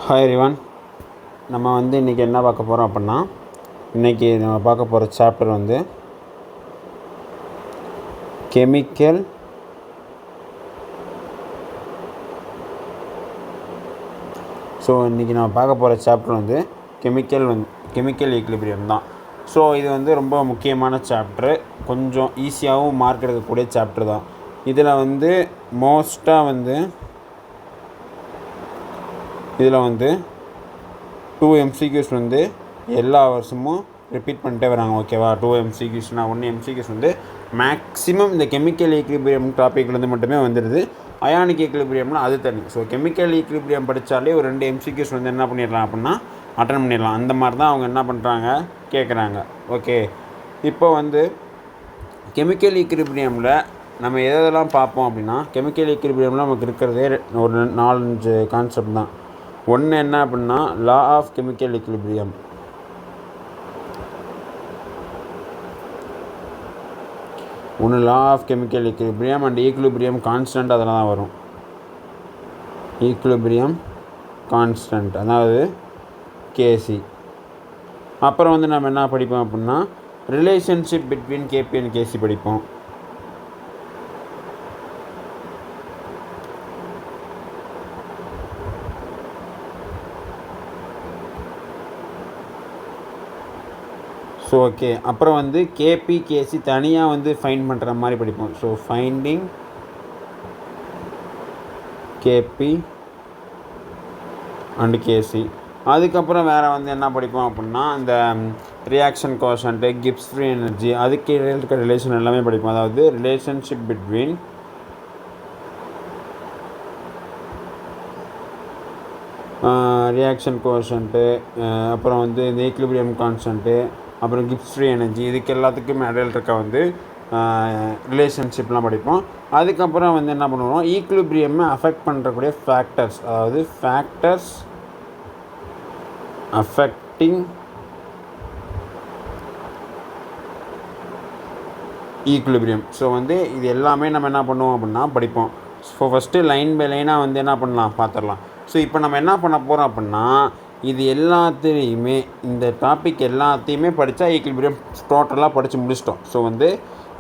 Hi everyone. நம்ம இன்றைக்கி என்ன பார்க்க போகிறோம் அப்படின்னா, இன்றைக்கி நம்ம பார்க்க போகிற சாப்டர் கெமிக்கல் இன்றைக்கி நம்ம பார்க்க போகிற சாப்டர் கெமிக்கல் ஈக்லிபிரியம் தான். ஸோ இது ரொம்ப முக்கியமான சாப்டரு, கொஞ்சம் ஈஸியாகவும் மார்க் எடுக்கக்கூடிய சாப்டர் தான். இதில் மோஸ்ட்டாக இதில் 2 MCQs எல்லா வருஷமும் ரிப்பீட் பண்ணிட்டே வராங்க. ஓகேவா? 2 MCQஸ்னால் 1 MCQs மேக்ஸிமம் இந்த கெமிக்கல் ஈக்லிபிரியம் டாப்பிக்லேருந்து மட்டுமே வந்துடுது. அயானிக் ஈக்லிபிரியம்னா அது தனி. ஸோ கெமிக்கல் ஈக்லிபிரியம் படித்தாலே ஒரு 2 MCQs என்ன பண்ணிடலாம் அப்படின்னா அட்டன் பண்ணிடலாம். அந்த மாதிரி தான் அவங்க என்ன பண்ணுறாங்க, கேட்குறாங்க. ஓகே, இப்போ கெமிக்கல் ஈக்லிபிரியமில் நம்ம எதெல்லாம் பார்ப்போம் அப்படின்னா, கெமிக்கல் ஈக்லிபிரியமில் நமக்கு இருக்கிறதே ஒரு 4-5 கான்செப்ட் தான். ஒன்று என்ன அப்படின்னா, லா ஆஃப் கெமிக்கல் ஈக்லிபிரியம். ஒன்று law of chemical equilibrium and equilibrium constant, அதெல்லாம் தான் வரும். ஈக்லிபிரியம் கான்ஸ்டன்ட், அதாவது கேசி. அப்புறம் நம்ம என்ன படிப்போம் அப்படின்னா, ரிலேஷன்ஷிப் பிட்வீன் கேபி அண்ட் கேசி படிப்போம். ஸோ ஓகே, அப்புறம் கேபி கேசி தனியாக ஃபைண்ட் பண்ணுற மாதிரி படிப்போம். ஸோ ஃபைண்டிங் கேபி அண்டு கேசி. அதுக்கப்புறம் வேறு என்ன படிப்போம் அப்படின்னா, இந்த reaction quotient, Gibbs free energy, அதுக்கு இருக்க ரிலேஷன் எல்லாமே படிப்போம். அதாவது ரிலேஷன்ஷிப் பிட்வீன் ரியாக்ஷன் கோஷன்ட்டு, அப்புறம் இந்த ஈக்லிபிரியம் கான்ஸ்டன்ட்டு, அப்புறம் கிப்ஸ் ஃப்ரீ எனர்ஜி, இதுக்கு எல்லாத்துக்கும் இடையில் இருக்க ரிலேஷன்ஷிப்லாம் படிப்போம். அதுக்கப்புறம் என்ன பண்ணுவோம், ஈக்லிபிரியம்மை அஃபெக்ட் பண்ணுறக்கூடிய ஃபேக்டர்ஸ், அதாவது ஃபேக்டர்ஸ் அஃபெக்டிங் ஈக்லிபிரியம். ஸோ இது எல்லாமே நம்ம என்ன பண்ணுவோம் அப்படின்னா படிப்போம். ஸோ ஃபஸ்ட்டு லைன் பை லைனாக என்ன பண்ணலாம் பார்த்துடலாம். ஸோ இப்போ நம்ம என்ன பண்ண போகிறோம் அப்படின்னா, இது எல்லாத்தையுமே, இந்த டாபிக் எல்லாத்தையுமே படித்தா ஈக்லிபிரியம் டோட்டலாக படித்து முடிச்சிட்டோம். ஸோ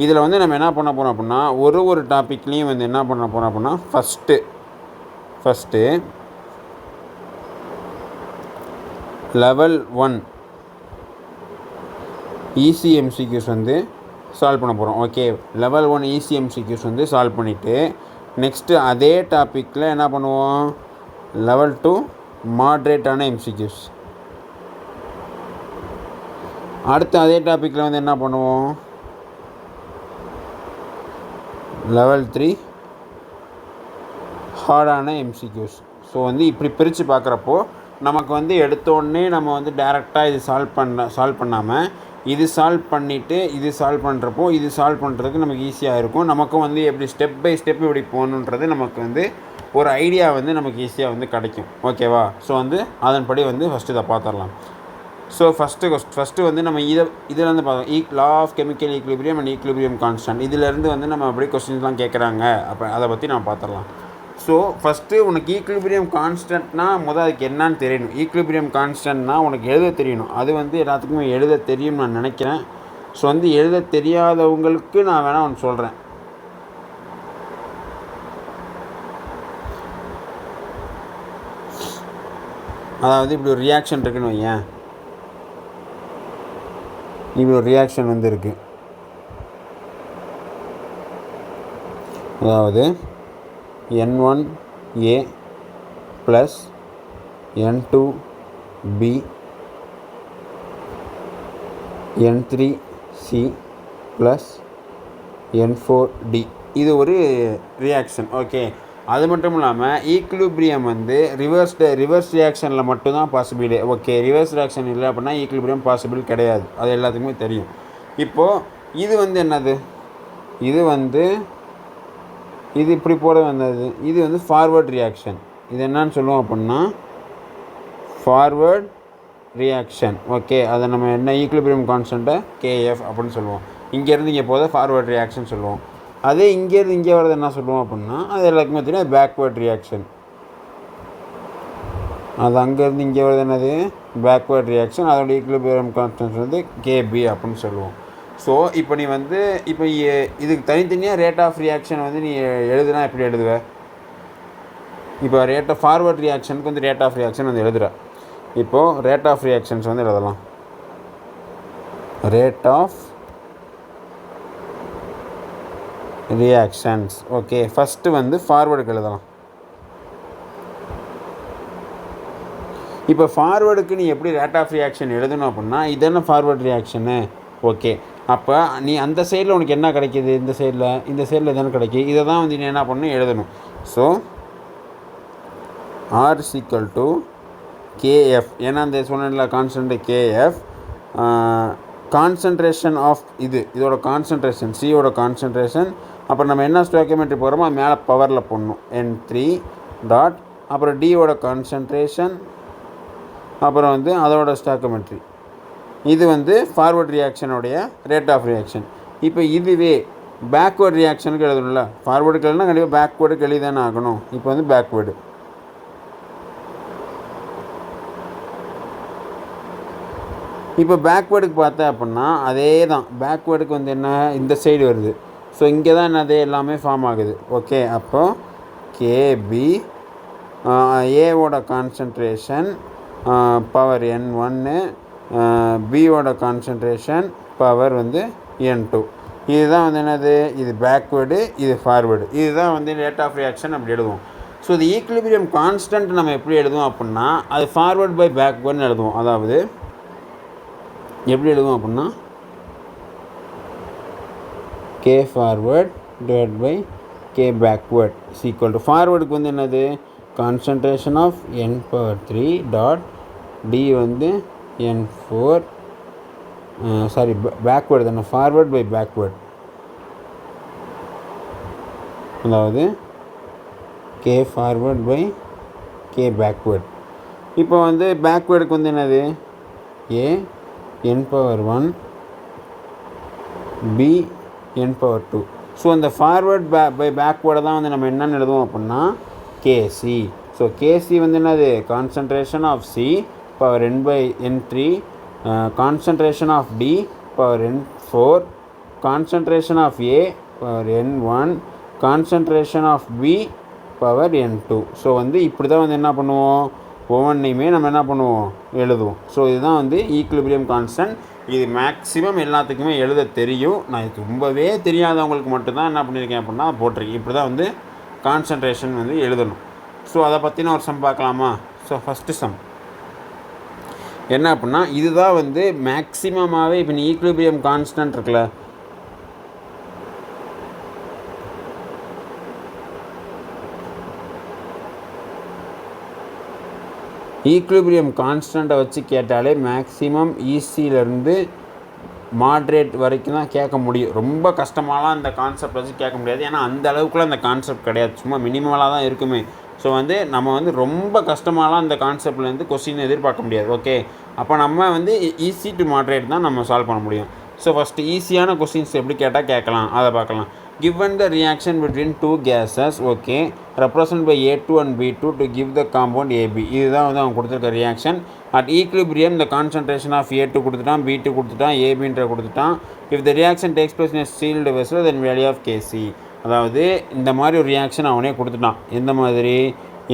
இதில் நம்ம என்ன பண்ண போகிறோம் அப்படின்னா, ஒரு டாப்பிக்லேயும் என்ன பண்ண போகிறோம் அப்படின்னா, ஃபஸ்ட்டு லெவல் 1 ECMCQs சால்வ் பண்ண போகிறோம். ஓகே, லெவல் 1 ECMCQs சால்வ் பண்ணிவிட்டு, நெக்ஸ்ட்டு அதே டாப்பிக்கில் என்ன பண்ணுவோம், லெவல் 2 மாட்ரேட்டான எம்சிக்யூஸ். அடுத்து அதே டாப்பிக்கில் என்ன பண்ணுவோம், லெவல் 3 ஹார்டான எம்சிக்யூஸ். ஸோ இப்படி பிரித்து பார்க்குறப்போ நமக்கு எடுத்தோடனே நம்ம டேரெக்டாக இது சால்வ் பண்ணாமல் இது சால்வ் பண்ணிவிட்டு இது சால்வ் பண்ணுறப்போ இது சால்வ் பண்ணுறதுக்கு நமக்கு ஈஸியாக இருக்கும். நமக்கும் எப்படி ஸ்டெப் பை ஸ்டெப் இப்படி போகணுன்றது நமக்கு ஒரு ஐடியா நமக்கு ஈஸியாக கிடைக்கும். ஓகேவா? ஸோ அதன்படி ஃபஸ்ட்டு இதை பார்த்துடலாம். ஸோ ஃபஸ்ட்டு நம்ம இதிலேருந்து பார்த்தோம், law of chemical equilibrium and equilibrium constant. இதிலேருந்து நம்ம அப்படியே கொஸ்டின்ஸ்லாம் கேட்குறாங்க. அப்போ அதை பற்றி நம்ம பார்த்துடலாம். ஸோ ஃபஸ்ட்டு உனக்கு ஈக்லிபிரியம் கான்ஸ்டன்ட்னால் அதுக்கு என்னான்னு தெரியணும். ஈக்லிபிரியம் கான்ஸ்டன்ட்னால் உனக்கு எழுத தெரியணும். அது எல்லாத்துக்குமே எழுத தெரியும்னு நான் நினைக்கிறேன். ஸோ எழுத தெரியாதவங்களுக்கு நான் வேணால் ஒன்று சொல்கிறேன். அதாவது இப்படி ஒரு ரியாக்ஷன் இருக்குன்னு வையேன், இப்படி ஒரு ரியாக்ஷன் இருக்குது. அதாவது N1A + N2B N3C + N4D. இது ஒரு ரியாக்ஷன். ஓகே, அது மட்டும் இல்லாமல் ஈக்லிபிரியம் ரிவர்ஸ் ரியாக்ஷனில் மட்டும்தான் பாசிபிள். ஓகே, ரிவர்ஸ் ரியாக்ஷன் இல்லை அப்படின்னா ஈக்லிபிரியம் பாசிபிள் கிடையாது. அது எல்லாத்துக்குமே தெரியும். இப்போது இது என்னது, இது இப்படி போட வந்தது, இது ஃபார்வர்ட் ரியாக்ஷன். இது என்னன்னு சொல்லுவோம் அப்படின்னா ஃபார்வர்ட் ரியாக்ஷன். ஓகே, அதை நம்ம என்ன ஈக்லிபிரியம் கான்ஸ்டன்ட்டை KF அப்படின்னு சொல்லுவோம். இங்கேருந்து இங்கே போத ஃபார்வர்ட் ரியாக்ஷன் சொல்லுவோம். அதே இங்கேருந்து இங்கே வரது என்ன சொல்லுவோம் அப்படின்னா, அது எல்லாருக்குமே தெரியும், பேக்வேர்ட் ரியாக்ஷன். அது அங்கேருந்து இங்கே வருது என்னது பேக்வேர்ட் ரியாக்ஷன், அதோட ஈக்குலிபிரியம் கான்ஸ்டன்ட் வந்து கேபி அப்படின்னு சொல்லுவோம். ஸோ இப்போ நீ வந்து இப்போ இதுக்கு தனித்தனியாக ரேட் ஆஃப் ரியாக்ஷன் வந்து நீ எழுதுனா எப்படி எழுதுவ? இப்போ ரேட் ஆஃப் ஃபார்வர்ட் ரியாக்ஷனுக்கு வந்து ரேட் ஆஃப் ரியாக்ஷன் வந்து எழுதுகிற. இப்போது ரேட் ஆஃப் ரியாக்ஷன்ஸ் வந்து எழுதலாம். Rate of reactions. Okay, first வந்து ஃபார்வர்டுக்கு எழுதலாம். இப்போ ஃபார்வர்டுக்கு நீ எப்படி ரேட் ஆஃப் ரியாக்ஷன் எழுதணும் அப்படின்னா இதென்ன ஃபார்வர்ட் ரியாக்ஷனு. ஓகே, அப்போ நீ அந்த சைடில் உனக்கு என்ன கிடைக்கிது, இந்த சைடில் எதான கிடைக்கும், இதை தான் வந்து நீ என்ன பண்ணணும் எழுதணும். So R equal to KF, ஏன்னா அந்த சொன்ன கான்ஸ்டன்ட் கேஎஃப், கான்சன்ட்ரேஷன் ஆஃப் இதோட கான்சன்ட்ரேஷன், சியோட கான்சன்ட்ரேஷன், அப்புறம் நம்ம என்ன ஸ்டோக்கியோமெட்ரி போகிறோமோ அது மேலே பவரில் போடணும் N3 டாட், அப்புறம் டியோட கான்சன்ட்ரேஷன், அப்புறம் வந்து அதோட ஸ்டாக்கியோமெட்ரி. இது வந்து ஃபார்வர்ட் ரியாக்ஷனுடைய ரேட் ஆஃப் ரியாக்ஷன். இப்போ இதுவே பேக்வேர்டு ரியாக்ஷனுக்கு எழுதணும்ல, ஃபார்வர்டுக்கு எழுதுனா கண்டிப்பாக பேக்வேர்டுக்கு எழுதி தானே ஆகணும். இப்போ வந்து பேக்வேர்டு. இப்போ பேக்வேர்டுக்கு பார்த்தேன் அப்படின்னா அதே தான். பேக்வேர்டுக்கு வந்து என்ன இந்த சைடு வருது. ஸோ இங்கே தான் என்னது எல்லாமே ஃபார்ம் ஆகுது. ஓகே, அப்போது கேபி ஏவோட கான்சன்ட்ரேஷன் பவர் N1, பியோட கான்சன்ட்ரேஷன் பவர் வந்து N2. இதுதான் வந்து என்னது, இது பேக்வேர்டு, இது ஃபார்வேர்டு. இதுதான் வந்து ரேட் ஆஃப் ரியாக்ஷன் அப்படி எழுதுவோம். ஸோ இது ஈக்குலிபிரியம் கான்ஸ்டன்ட் நம்ம எப்படி எழுதுவோம் அப்படின்னா அது ஃபார்வர்ட் பை பேக்வேர்டுன்னு எழுதுவோம். அதாவது எப்படி எழுதுவோம் அப்படின்னா K forward divide by K backward equal to ஃபார்வர்டுக்கு வந்து என்னது concentration of N⁻³ dot D வந்து N4, சாரி பேக்வேர்டு தானே, ஃபார்வர்ட் பை பேக்வேர்ட், அதாவது K forward by K backward. இப்போ வந்து பேக்வேர்டுக்கு வந்து என்னது A N⁻1 B N⁻2. So அந்த ஃபார்வர்ட் பை பேக்வேர்டை தான் வந்து நம்ம என்னென்னு எழுதுவோம் அப்படின்னா கேசி. ஸோ கேசி வந்து என்னது concentration of C power N/N3, concentration of D power N4, concentration of A power N1, concentration of B power N2. So வந்து இப்படி தான் வந்து என்ன பண்ணுவோம், ஒவ்வொன்றையுமே நம்ம என்ன பண்ணுவோம் எழுதுவோம். ஸோ இதுதான் வந்து ஈக்குலிபிரியம் கான்ஸ்டன்ட். இது மேக்ஸிமம் எல்லாத்துக்குமே எழுத தெரியும். நான் இது ரொம்பவே தெரியாதவங்களுக்கு மட்டும்தான் என்ன பண்ணியிருக்கேன் அப்படின்னா போட்டிருக்கேன். இப்படி தான் வந்து கான்சன்ட்ரேஷன் வந்து எழுதணும். ஸோ அதை பற்றின ஒரு சம் பார்க்கலாமா? ஸோ ஃபஸ்ட்டு சம் என்ன அப்படின்னா இதுதான் வந்து மேக்ஸிமமாகவே இப்போ நீ ஈக்குலிபிரியம் கான்ஸ்டன்ட் இருக்குல்ல, ஈக்குலிபிரியம் கான்ஸ்டண்ட்டை வச்சு கேட்டாலே மேக்ஸிமம் ஈஸியிலேருந்து மாட்ரேட் வரைக்கும் தான் கேட்க முடியும். ரொம்ப கஷ்டமாலாம் அந்த கான்செப்ட் வச்சு கேட்க முடியாது. ஏன்னா அந்த அளவுக்குலாம் அந்த கான்செப்ட் கிடையாது, சும்மா மினிமலாக தான் இருக்குமே. ஸோ வந்து நம்ம வந்து ரொம்ப கஷ்டமாலாம் அந்த கான்செப்ட்லேருந்து கொஸ்டின் எதிர்பார்க்க முடியாது. ஓகே, அப்போ நம்ம வந்து ஈஸி டு மாட்ரேட் தான் நம்ம சால்வ் பண்ண முடியும். ஸோ ஃபஸ்ட்டு ஈஸியான கொஸ்டின்ஸ் எப்படி கேட்டால் கேட்கலாம் அதை பார்க்கலாம். Given the reaction between two gases, okay, represented by A2 and B2 to give the compound AB. இதுதான் வந்து அவங்க கொடுத்துருக்க reaction. At equilibrium the concentration of A2 கொடுத்துட்டான், B2 கொடுத்துட்டான், ABன்ற கொடுத்துட்டான். If the reaction takes place in a sealed vessel, then value of Kc. அதாவது இந்த மாதிரி ஒரு ரியாக்ஷன் அவனே கொடுத்துட்டான். எந்த மாதிரி,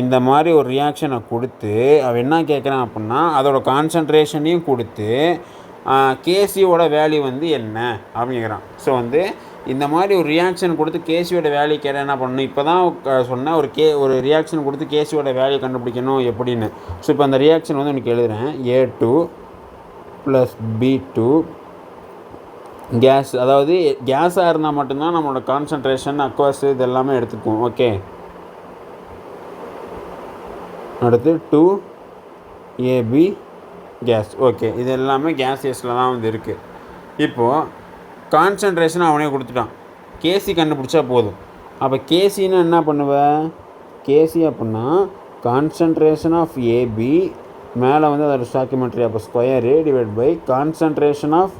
இந்த மாதிரி ஒரு ரியாக்ஷனை கொடுத்து அவன் என்ன கேட்குறான் அப்படின்னா அதோட கான்சன்ட்ரேஷனையும் கொடுத்து கேசியோட வேல்யூ வந்து என்ன அப்படின்னு கேட்குறான். ஸோ வந்து இந்த மாதிரி ஒரு ரியாக்ஷன் கொடுத்து கேசியோட வேல்யூ கேட்க என்ன பண்ணணும், இப்போ தான் சொன்னேன் ஒரு ரியாக்ஷன் கொடுத்து கேசியோட வேல்யூ கண்டுபிடிக்கணும் எப்படின்னு. ஸோ இப்போ அந்த ரியாக்ஷன் வந்து உனக்கு எழுதுகிறேன். A2 + B2 கேஸ், அதாவது கேஸாக இருந்தால் மட்டும்தான் நம்மளோட கான்சன்ட்ரேஷன் அக்வாஸ் இது எல்லாமே எடுத்துக்குவோம். ஓகே, அடுத்து 2AB கேஸ். ஓகே, இது எல்லாமே கேஸியஸில் தான் வந்து இருக்குது. இப்போது கான்சன்ட்ரேஷன் அவனே கொடுத்துட்டான், கேசி கண்டுபிடிச்சா போதும். அப்போ கேசின்னு என்ன பண்ணுவேன், கேசி அப்படின்னா கான்சன்ட்ரேஷன் ஆஃப் ஏபி மேலே வந்து அதோட ஸ்டாக்கியோமெட்ரி அப்போ square divide by concentration of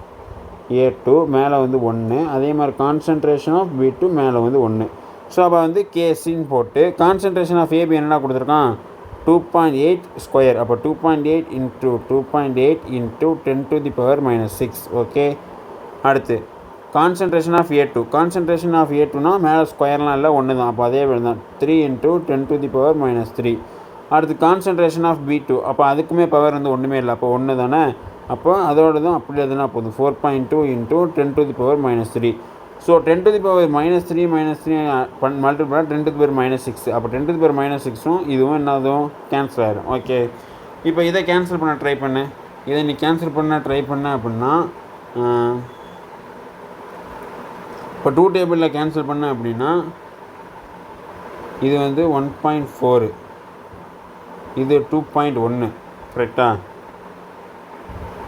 A2 மேலே வந்து 1, அதே மாதிரி கான்சன்ட்ரேஷன் ஆஃப் B2 மேலே வந்து 1. ஸோ அப்போ வந்து கேசின்னு போட்டு கான்சன்ட்ரேஷன் ஆஃப் ஏபி என்னடா கொடுத்துருக்கான் 2.8 ஸ்கொயர். அப்போ 2.8 இன்ட்டு 2.8 இன்ட்டு 10⁻⁻6. ஓகே. அடுத்து concentration of A2. Concentration of A2னா மேலே ஸ்கொயர்லாம் இல்லை, ஒன்று தான். அப்போ அதே தான் 3 இன்ட்டு 10⁻⁻3. அடுத்து கான்சன்ட்ரேஷன் ஆஃப் B2. அப்போ அதுக்குமே பவர் வந்து ஒன்றுமே இல்லை, அப்போ ஒன்று தானே. அப்போ அதோடு தான் அப்படி எதுனா போதும் 4.2 இன்ட்டு 10⁻⁻3. ஸோ 10⁻⁻3 மல்டிபிள் பண்ணால் 10⁻⁻6. அப்போ 10⁻⁻6ம் இதுவும் என்னதும் கேன்சல் ஆகிடும். ஓகே. இப்போ இதை கேன்சல் பண்ண ட்ரை பண்ணு. இதை நீ கேன்சல் பண்ண ட்ரை பண்ண அப்படின்னா இப்போ 2 டேபிளில் கேன்சல் பண்ண அப்படின்னா இது வந்து 1.4, இது 2.1. கரெக்டா?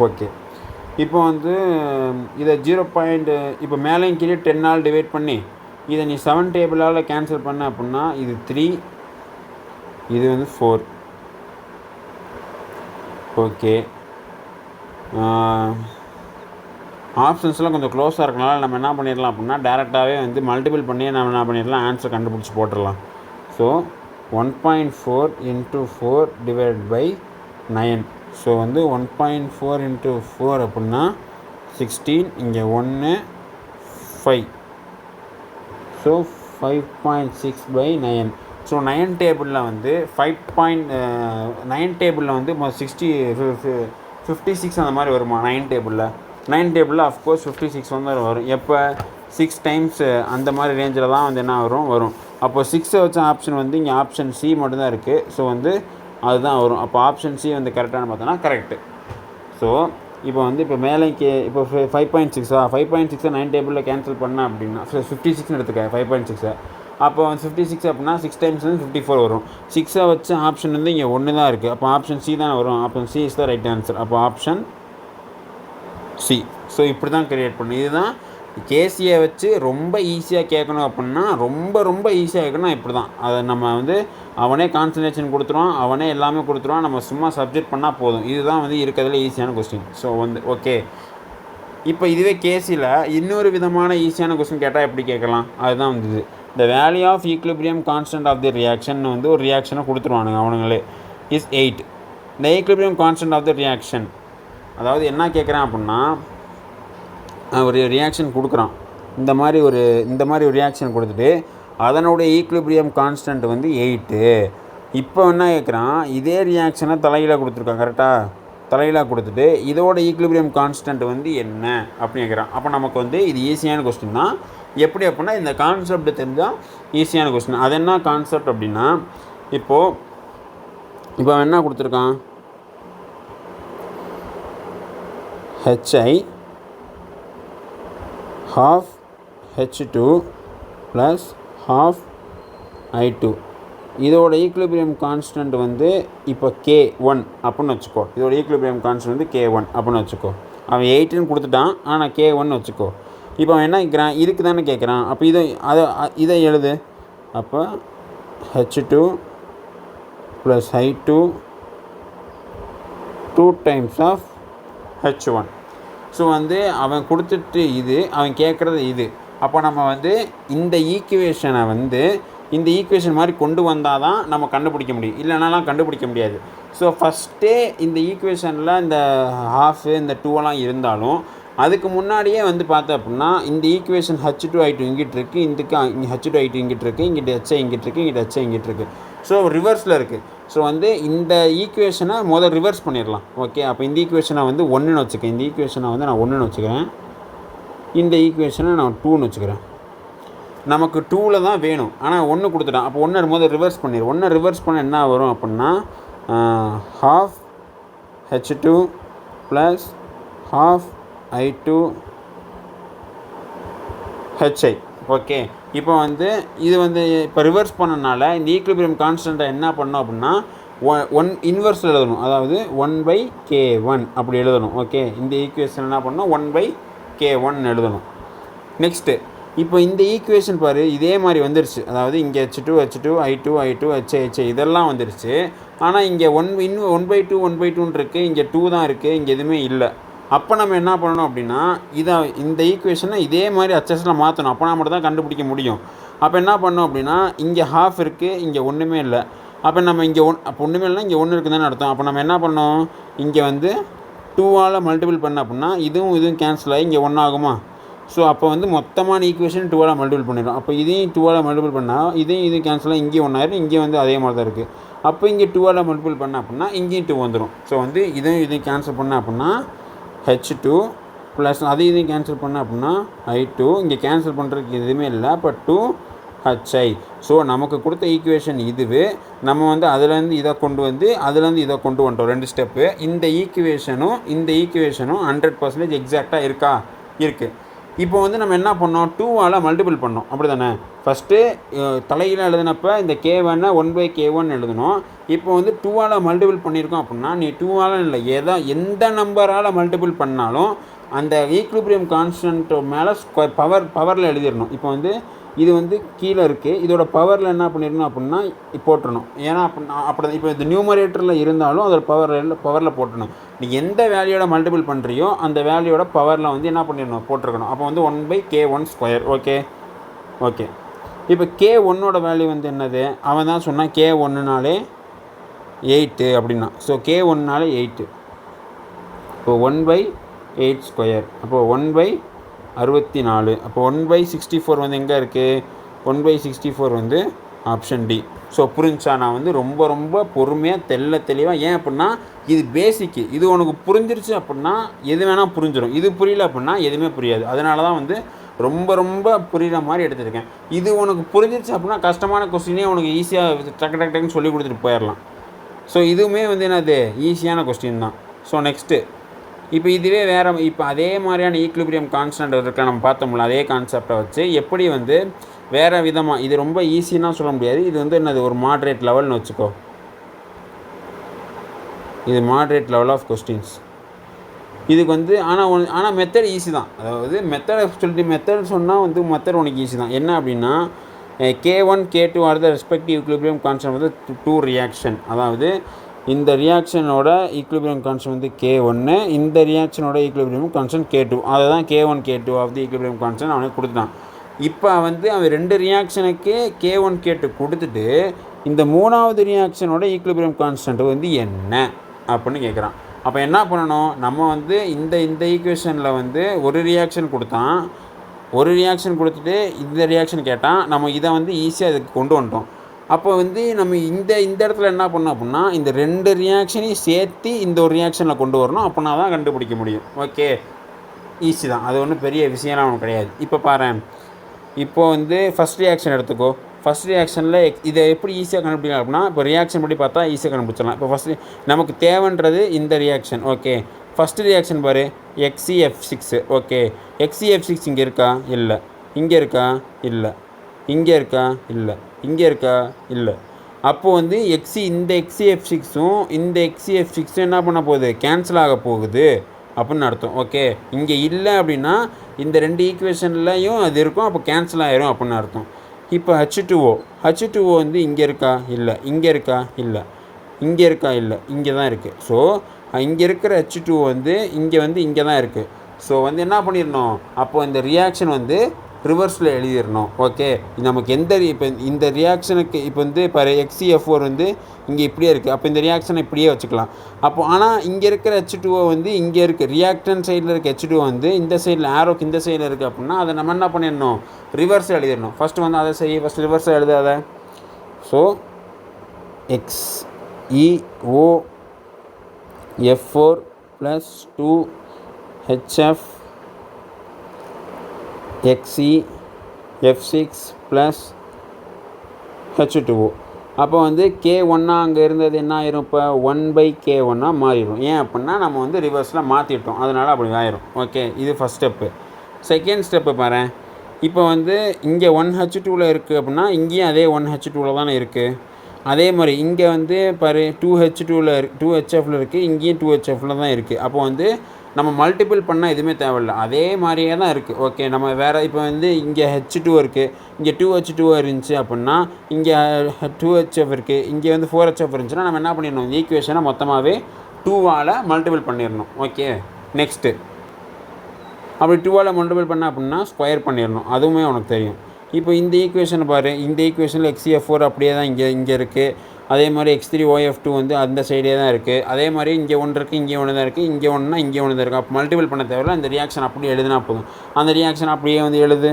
ஓகே. இப்போ வந்து இதை 0. இப்போ மேலேயும் கீழே 10 டிவைட் பண்ணி இதை நீ 7 டேபிளால் கேன்சல் பண்ண அப்படின்னா இது 3, இது வந்து 4. ஓகே. ஆப்ஷன்ஸ்லாம் கொஞ்சம் க்ளோஸாக இருக்கனால நம்ம என்ன பண்ணிடலாம் அப்படின்னா டேரெக்டாகவே வந்து மல்டிபிள் பண்ணி நம்ம என்ன பண்ணிடலாம், ஆன்சர் கண்டுபிடிச்சி போட்டுடலாம். So 1.4 into 4 divide by 9. So வந்து 1.4 இன்ட்டு 4 அப்படின்னா 16, இங்கே 1 5. ஸோ 5.6/9. ஸோ 9 டேபிளில் வந்து 9 டேபிளில் வந்து 56 அந்த மாதிரி வருமா 9 டேபிளில்? 9 டேபிளில் அஃப்கோர்ஸ் 56 வந்து வரும். எப்போ 6 டைம்ஸ் அந்த மாதிரி ரேஞ்சில் தான் வந்து என்ன வரும். அப்போ 6 வச்ச ஆப்ஷன் வந்து இங்கே ஆப்ஷன் சி மட்டும்தான் இருக்குது. ஸோ வந்து அதுதான் வரும். அப்போ ஆப்ஷன் சி வந்து கரெக்டானு பார்த்தோன்னா கரெக்டு. ஸோ இப்போ வந்து இப்போ மேலேக்கு இப்போ 5.6 5.6 9 டேபிளில் கேன்சல் பண்ணேன் அப்படின்னா 56ன்னு எடுத்துக்க 5.6. அப்போ 56 அப்படின்னா 6 டைம்ஸ் வந்து 54 வரும். 6 வச்ச ஆப்ஷன் வந்து இங்கே ஒன்று தான் இருக்குது. அப்போ ஆப்ஷன் சி தான் வரும். Option C is the right answer. அப்போ ஆப்ஷன் சி. ஸோ இப்படி தான் க்ரியேட் பண்ணு. இதுதான் கேசியை வச்சு ரொம்ப ஈஸியாக கேட்கணும் அப்படின்னா ரொம்ப ஈஸியாக கேட்கணும். இப்படி தான் அதை நம்ம வந்து அவனே கான்சன்ட்ரேஷன் கொடுத்துருவான், அவனே எல்லாமே கொடுத்துருவான், நம்ம சும்மா சப்ஜெக்ட் பண்ணால் போதும். இதுதான் வந்து இருக்கிறதுல ஈஸியான கொஸ்டின். ஸோ வந்து ஓகே. இப்போ இதுவே கேசியில் இன்னொரு விதமான ஈஸியான கொஸ்டின் கேட்டால் எப்படி கேட்கலாம், அதுதான் வந்து the value of equilibrium constant of the reaction வந்து ஒரு ரியாக்ஷனை கொடுத்துருவானுங்க அவனுங்களே is 8. The equilibrium constant of the reaction, அதாவது என்ன கேட்குறான் அப்படின்னா ஒரு ரியாக்ஷன் கொடுக்குறான். இந்த மாதிரி ஒரு ரியாக்ஷன் கொடுத்துட்டு அதனுடைய ஈக்லிபிரியம் கான்ஸ்டன்ட் வந்து 8. இப்போ என்ன கேட்குறான், இதே ரியாக்ஷனை தலைகீழாக கொடுத்துருக்கான். கரெக்டாக? தலைகீழாக கொடுத்துட்டு இதோட ஈக்லிபிரியம் கான்ஸ்டன்ட் வந்து என்ன அப்படின்னு கேட்குறான். அப்போ நமக்கு வந்து இது ஈஸியான கொஸ்டின் தான். எப்படி அப்படின்னா இந்த கான்செப்ட் தெரிஞ்சால் ஈஸியான கொஸ்டின். அது என்ன கான்செப்ட் அப்படின்னா இப்போ என்ன கொடுத்துருக்கான், HI half H2 plus half I2. இதோட ஈக்லிபிரியம் கான்ஸ்டன்ட் வந்து இப்போ K1 அப்படின்னு வச்சுக்கோ. இதோட ஈக்லிபிரியம் கான்ஸ்டன்ட் வந்து K1 அப்படின்னு வச்சுக்கோ. அவன் 8ன்னு கொடுத்துட்டான், ஆனால் K1 வச்சுக்கோ. இப்போ அவன் என்ன கேட்குறான், இதுக்கு தானே கேட்குறான். அப்போ இதை எழுது. அப்போ H2 plus I2 2 times of H1. So வந்து அவன் கொடுத்துட்டு அவன் கேட்குறது இது. அப்போ நம்ம வந்து இந்த ஈக்குவேஷனை வந்து இந்த ஈக்குவேஷன் மாதிரி கொண்டு வந்தால் தான் நம்ம கண்டுபிடிக்க முடியும், இல்லைனாலாம் கண்டுபிடிக்க முடியாது. ஸோ ஃபஸ்ட்டே இந்த ஈக்குவேஷனில் இந்த ஹாஃபு இந்த 2 இருந்தாலும் அதுக்கு முன்னாடியே வந்து பார்த்தோம் அப்படின்னா இந்த ஈக்குவேஷன் H2I2 இங்கிட்டு இருக்குது, இதுக்கு இங்கே H2I2 இங்கிட்டு இருக்குது, இங்கிட்ட HI இங்கிட்டு இருக்குது, இங்கிட்ட HI இங்கிட்டு இருக்குது. ஸோ ரிவர்ஸில் இருக்குது. ஸோ வந்து இந்த ஈக்குவேஷனை ரிவர்ஸ் பண்ணிடலாம். ஓகே. அப்போ இந்த ஈக்குவேஷனை வந்து 1ன்னு வச்சுக்கேன். இந்த ஈக்குவேஷனை வந்து நான் 1ன்னு வச்சுக்கிறேன். இந்த ஈக்குவேஷனை நான் 2ன்னு வச்சுக்கிறேன். நமக்கு 2ல் தான் வேணும், ஆனால் 1 கொடுத்துட்டான். அப்போ 1 ரிவர்ஸ் பண்ணிடு. 1 ரிவர்ஸ் பண்ண என்ன வரும் அப்படின்னா half H2 plus half I2 HI. Okay. இப்போ வந்து இது வந்து இப்போ ரிவர்ஸ் பண்ணனால இந்த ஈக்லிபிரியம் கான்ஸ்டண்ட்டை என்ன பண்ணோம் அப்படின்னா 1 இன்வெர்ஸில் எழுதணும். அதாவது 1/K1 அப்படி எழுதணும். ஓகே. இந்த ஈக்குவேஷன் என்ன பண்ணணும், 1/K1 எழுதணும். நெக்ஸ்ட்டு இப்போ இந்த ஈக்குவேஷன் பாரு, இதே மாதிரி வந்துருச்சு. அதாவது இங்கே H2 I2 HI இதெல்லாம் வந்துருச்சு. ஆனால் இங்கே 1/2 இருக்குது, இங்கே 2 தான் இருக்குது, இங்கே எதுவுமே இல்லை. அப்போ நம்ம என்ன பண்ணணும் அப்படின்னா இந்த ஈக்குவேஷனை இதே மாதிரி அச்சஸில் மாற்றணும். அப்போ நான் மட்டும் தான் கண்டுபிடிக்க முடியும். அப்போ என்ன பண்ணோம் அப்படின்னா இங்கே ஹாஃப் இருக்குது, இங்கே ஒன்றுமே இல்லை. அப்போ நம்ம இங்கே அப்போ ஒன்றுமே இல்லைனா இங்கே 1 இருக்குதுன்னு அர்த்தம். அப்போ நம்ம என்ன பண்ணோம், இங்கே வந்து 2ஆல் மல்டிபிள் பண்ண அப்படின்னா இதுவும் கேன்சல் ஆகி இங்கே 1 ஆகுமா. ஸோ அப்போ வந்து மொத்தமான ஈக்குவேஷன் 2ஆல் மல்டிபிள் பண்ணிடும். அப்போ இதையும் 2ஆல் மல்டிபிள் பண்ணால் இதையும் கேன்சல் ஆகி இங்கேயும் 1 ஆயிரும், இங்கே வந்து அதே மாதிரி தான் இருக்குது. அப்போ இங்கே 2ஆல் மல்டிபிள் பண்ண அப்படின்னா இங்கேயும் 2 வந்துடும். ஸோ வந்து இதையும் கேன்சல் பண்ண அப்படின்னா H2 ப்ளஸ் இதையும் கேன்சல் பண்ண அப்படின்னா I2. இங்கே கேன்சல் பண்ணுறதுக்கு எதுவுமே இல்லை. அப்போ 2HI. ஸோ நமக்கு கொடுத்த ஈக்குவேஷன் இதுவே. நம்ம வந்து அதுலேருந்து இதை கொண்டு வந்து அதுலேருந்து இதை கொண்டு வந்துட்டோம் 2 ஸ்டெப்பு. இந்த ஈக்குவேஷனும் 100% எக்ஸாக்டாக இருக்கா? இருக்குது. இப்போ வந்து நம்ம என்ன பண்ணோம், 2ஆல் மல்டிபிள் பண்ணோம், அப்படி தானே. ஃபஸ்ட்டு தலையில் எழுதினப்போ இந்த K1 1/K1 எழுதணும். இப்போ வந்து 2ஆல் மல்டிபிள் பண்ணியிருக்கோம் அப்படின்னா நீ 2ஆல் இல்லை எந்த நம்பரால் மல்டிபிள் பண்ணாலும் அந்த ஈக்குலிபிரியம் கான்ஸ்டன்ட் மேலே பவரில் எழுதிடணும். இப்போ வந்து இது வந்து கீழே இருக்குது, இதோட பவரில் என்ன பண்ணிடணும் அப்படின்னா போட்டுடணும். ஏன்னா அப்படி இப்போ இந்த நியூமரேட்டரில் இருந்தாலும் அதோட பவரில் போட்டுடணும். நீ எந்த வேல்யூட மல்டிபிள் பண்ணுறியோ அந்த வேல்யூட பவரில் வந்து என்ன பண்ணிடணும், போட்டிருக்கணும். அப்போ வந்து 1/K1². ஓகே. இப்போ K1ஓட வேல்யூ வந்து என்னது, அவன் தான் சொன்னான் K1னாலே 8 அப்படின்னா. ஸோ K1னாலே 8. இப்போ 1/8². அப்போது 1/64. அப்போ 1/64 வந்து எங்கே இருக்குது, 1/64 வந்து ஆப்ஷன் டி. ஸோ புரிஞ்சா? நான் வந்து ரொம்ப ரொம்ப பொறுமையாக தெளிவாக. ஏன் அப்படின்னா இது பேசிக்கு. இது உனக்கு புரிஞ்சிருச்சு அப்படின்னா எது வேணால் புரிஞ்சிடும். இது புரியல அப்படின்னா எதுவுமே புரியாது. அதனால தான் வந்து ரொம்ப ரொம்ப புரிகிற மாதிரி எடுத்துருக்கேன். இது உனக்கு புரிஞ்சிருச்சு அப்படின்னா கஷ்டமான கொஸ்டினே உனக்கு ஈஸியாக டக்குன்னு சொல்லி கொடுத்துட்டு போயிடலாம். ஸோ இதுவுமே வந்து என்னது, ஈஸியான கொஸ்டின் தான். ஸோ நெக்ஸ்ட்டு இப்போ இதுவே வேறு, இப்போ அதே மாதிரியான ஈக்குலிபிரியம் கான்ஸ்டன்ட் இருக்க நம்ம பார்த்தோம்ல, அதே கான்செப்டை வச்சு எப்படி வந்து வேறு விதமாக, இது ரொம்ப ஈஸின்னா சொல்ல முடியாது. இது வந்து என்னது, ஒரு மாட்ரேட் லெவல்னு வச்சுக்கோ. இது மாட்ரேட் லெவல் ஆஃப் கொஸ்டின்ஸ். இதுக்கு வந்து ஆனால் மெத்தட் ஈஸி தான். அதாவது மெத்தட் சொன்னால் வந்து மெத்தட் உனக்கு ஈஸி தான். என்ன அப்படின்னா K1 K2 ஆர் த ரெஸ்பெக்டிவ் ஈக்குலிபிரியம் கான்ஸ்டன்ட் வந்து 2 ரியாக்ஷன். அதாவது இந்த ரியாக்ஷனோட ஈக்குலிபிரியம் கான்ஸ்டன்ட் வந்து K1, இந்த ரியாக்ஷனோட ஈக்குலிபிரியம் கான்ஸ்டன்ட் K2. அதை தான் K1 K2 of the equilibrium constant அவனுக்கு கொடுத்துட்டான். இப்போ வந்து அவன் 2 ரியாக்ஷனுக்கு K1 K2 கொடுத்துட்டு இந்த 3வது ரியாக்ஷனோட ஈக்குலிபிரியம் கான்ஸ்டன்ட் வந்து என்ன அப்படின்னு கேட்குறான். அப்போ என்ன பண்ணணும், நம்ம வந்து இந்த ஈக்குவேஷனில் வந்து ஒரு ரியாக்ஷன் கொடுத்துட்டு இந்த ரியாக்ஷன் கேட்டான். நம்ம இதை வந்து ஈஸியாக இதுக்கு கொண்டு வந்துட்டோம். அப்போ வந்து நம்ம இந்த இடத்துல என்ன பண்ணோம் அப்படின்னா இந்த 2 ரியாக்ஷனையும் சேர்த்து இந்த ஒரு ரியாக்ஷனில் கொண்டு வரணும். அப்படின்னா தான் கண்டுபிடிக்க முடியும். ஓகே, ஈஸி தான். அது ஒன்றும் பெரிய விஷயம்லாம் ஒன்றும் கிடையாது. இப்போ பாரு, இப்போது வந்து ஃபஸ்ட் ரியாக்ஷன் எடுத்துக்கோ. ஃபஸ்ட் ரியாக்ஷனில் இதை எப்படி ஈஸியாக கண்டுபிடிக்கலாம் அப்படின்னா, இப்போ ரியாக்ஷன் படி பார்த்தா ஈஸியாக கண்டுபிடிச்சிடலாம். இப்போ ஃபஸ்ட்டு நமக்கு தேவைன்றது இந்த ரியாக்ஷன். ஓகே, ஃபஸ்ட்டு ரியாக்ஷன் பாரு, XeF6. ஓகே, XeF6 இங்கே இருக்கா? இல்லை. இங்கே இருக்கா? இல்லை. இங்கே இருக்கா? இல்லை. இங்கே இருக்கா? இல்லை. அப்போது வந்து இந்த XeF6ம் இந்த XeF6 என்ன பண்ண போகுது, கேன்சல் ஆக போகுது அப்படின்னு அர்த்தம். ஓகே, இங்கே இல்லை அப்படின்னா இந்த 2 ஈக்குவேஷன்லையும் அது இருக்கும், அப்போ கேன்சல் ஆகிரும் அப்படின்னு அர்த்தம். இப்போ H2O வந்து இங்கே இருக்கா? இல்லை. இங்கே இருக்கா? இல்லை. இங்கே இருக்கா? இல்லை. இங்கே தான் இருக்குது. ஸோ இங்கே இருக்கிற H2O வந்து இங்கே தான் இருக்குது. ஸோ வந்து என்ன பண்ணிடணும், அப்போ இந்த ரியாக்ஷன் வந்து ரிவர்ஸில் எழுதிடணும். ஓகே, நமக்கு இப்போ இந்த ரியாக்ஷனுக்கு இப்போ வந்து இப்போ XeF4 வந்து இங்கே இப்படியே இருக்குது. அப்போ இந்த ரியாக்ஷனை இப்படியே வச்சுக்கலாம். அப்போ ஆனால் இங்கே இருக்கிற H2O வந்து இங்கே இருக்குது. ரியாக்டன் சைடில் இருக்க H2O வந்து இந்த சைடில் ஆரோக்கு இந்த சைடில் இருக்குது அப்படின்னா அதை நம்ம என்ன பண்ணிடணும், ரிவர்ஸில் எழுதிடணும். ஃபஸ்ட்டு வந்து அதை ஃபஸ்ட் ரிவர்ஸில் எழுதாத. So XeOF4 + 2HF XeF6 + H2O. அப்போ வந்து K1 அங்கே இருந்தது என்ன ஆயிரும், இப்போ 1/K1 மாறிடும். ஏன் அப்படின்னா நம்ம வந்து ரிவர்ஸில் மாற்றிட்டோம், அதனால் அப்படி ஆயிரும். ஓகே, இது ஃபஸ்ட் ஸ்டெப்பு. செகண்ட் ஸ்டெப்பு பாரு, இப்போ வந்து இங்கே 1H2வில் இருக்குது அப்படின்னா இங்கேயும் அதே 1H2வில் தானே இருக்குது. அதே மாதிரி இங்கே வந்து பாரு 2HFல இருக்குது, இங்கேயும் 2HFல தான் இருக்குது. அப்போ வந்து நம்ம மல்டிபிள் பண்ணால் எதுவுமே தேவையில்லை, அதே மாதிரியே தான் இருக்குது. ஓகே, நம்ம வேறு இப்போ வந்து இங்கே H2 இருக்குது, இங்கே 2H2 இருந்துச்சு அப்படின்னா இங்கே 2HF இருக்குது, இங்கே வந்து 4HF இருந்துச்சுன்னா நம்ம என்ன பண்ணிடணும், ஈக்குவேஷனை மொத்தமாகவே 2ஆல் மல்டிபிள் பண்ணிடணும். ஓகே, நெக்ஸ்ட்டு அப்படி 2ஆல் மல்டிபிள் பண்ண அப்படின்னா ஸ்கொயர் பண்ணிடணும். அதுவுமே உனக்கு தெரியும். இப்போ இந்த ஈக்குவேஷனை பாரு, இந்த ஈக்குவேஷனில் XeF4 அப்படியே தான் இங்கே இருக்குது. அதே மாதிரி X3OF2 வந்து அந்த சைடே தான் இருக்குது. அதே மாதிரி இங்கே ஒன்று இருக்குது, இங்கே ஒன்று தான் இருக்குது, இங்கே ஒன்றுனா இங்கே ஒன்று தான் இருக்குது. அப்போ மல்டிபிள் பண்ண தேவையில்ல, அந்த ரியாக்ஷன் அப்படியே எழுதுனா போதும். அந்த ரியாக்ஷன் அப்படியே வந்து எழுது.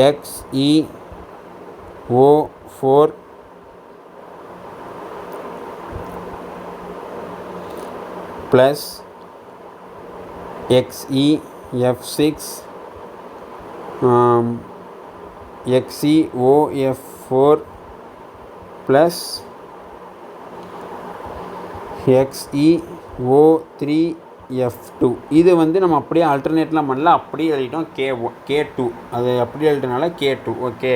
XeO4 plus XeF6 XeOF4 plus XeO3F2. இது வந்து நம்ம அப்படியே ஆல்டர்னேட்லாம் பண்ணல, அப்படியே எழுதிட்டோம் K2. அது அப்படியே எழுதினால K2. ஓகே,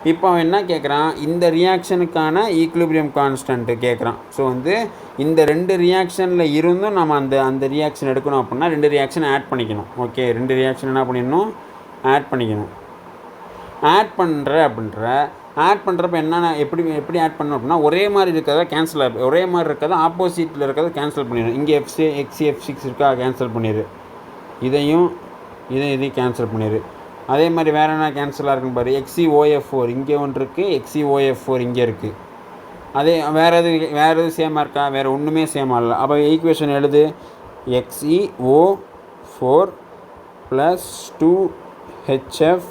இப்போ அவன் என்ன கேட்குறான், இந்த ரியாக்ஷனுக்கான ஈக்குலிபிரியம் கான்ஸ்டன்ட்டு கேட்குறான். ஸோ வந்து இந்த ரெண்டு ரியாக்ஷனில் இருந்தும் நம்ம அந்த ரியாக்ஷன் எடுக்கணும் அப்படின்னா ரெண்டு ரியாக்ஷன் ஆட் பண்ணிக்கணும். ஓகே, ரெண்டு ரியாக்ஷன் என்ன பண்ணிடணும், ஆட் பண்ணிக்கணும். ஆட் பண்ணுறப்ப என்னென்ன எப்படி ஆட் பண்ணணும் அப்படின்னா ஒரே மாதிரி இருக்கிறத கேன்சல் ஆகும், ஒரே மாதிரி இருக்கிறத ஆப்போசிட்டில் இருக்கிறத கேன்சல் பண்ணிடும். இங்கே XeF6 இருக்கா, கேன்சல் பண்ணிடு. இதையும் கேன்சல் பண்ணிடு. அதே மாதிரி வேறு என்ன கேன்சலாக இருக்குன்னு பாரு. XeOF4 இங்கே ஒன்று இருக்குது, XeOF4 இங்கே இருக்குது. அதே வேறு எது சேமாக இருக்கா, வேறு ஒன்றுமே சேமாக இல்லை. அப்போ ஈக்குவேஷன் எழுது. XeO4 + 2HF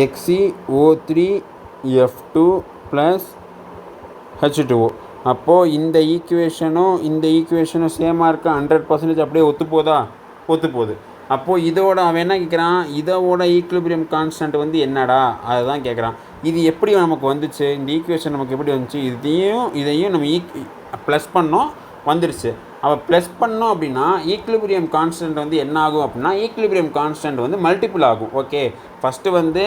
XeO3F2 + H2O. அப்போது இந்த ஈக்குவேஷனும் சேமாக இருக்கா, 100% அப்படியே ஒத்துப்போகுது. அப்போது இதோட அவன் என்ன கேட்குறான், இதோட ஈக்குலிபிரியம் கான்ஸ்டன்ட் வந்து என்னடா, அதை தான் கேட்குறான். இது எப்படி நமக்கு வந்துச்சு, இந்த ஈக்குவேஷன் நமக்கு எப்படி வந்துச்சு, இதையும் நம்ம ப்ளஸ் பண்ணோம், வந்துருச்சு. அப்போ ப்ளஸ் பண்ணோம் அப்படின்னா ஈக்குலிபிரியம் கான்ஸ்டன்ட் வந்து என்ன ஆகும் அப்படின்னா ஈக்குலிபிரியம் கான்ஸ்டன்ட் வந்து மல்டிபிள் ஆகும். ஓகே, ஃபஸ்ட்டு வந்து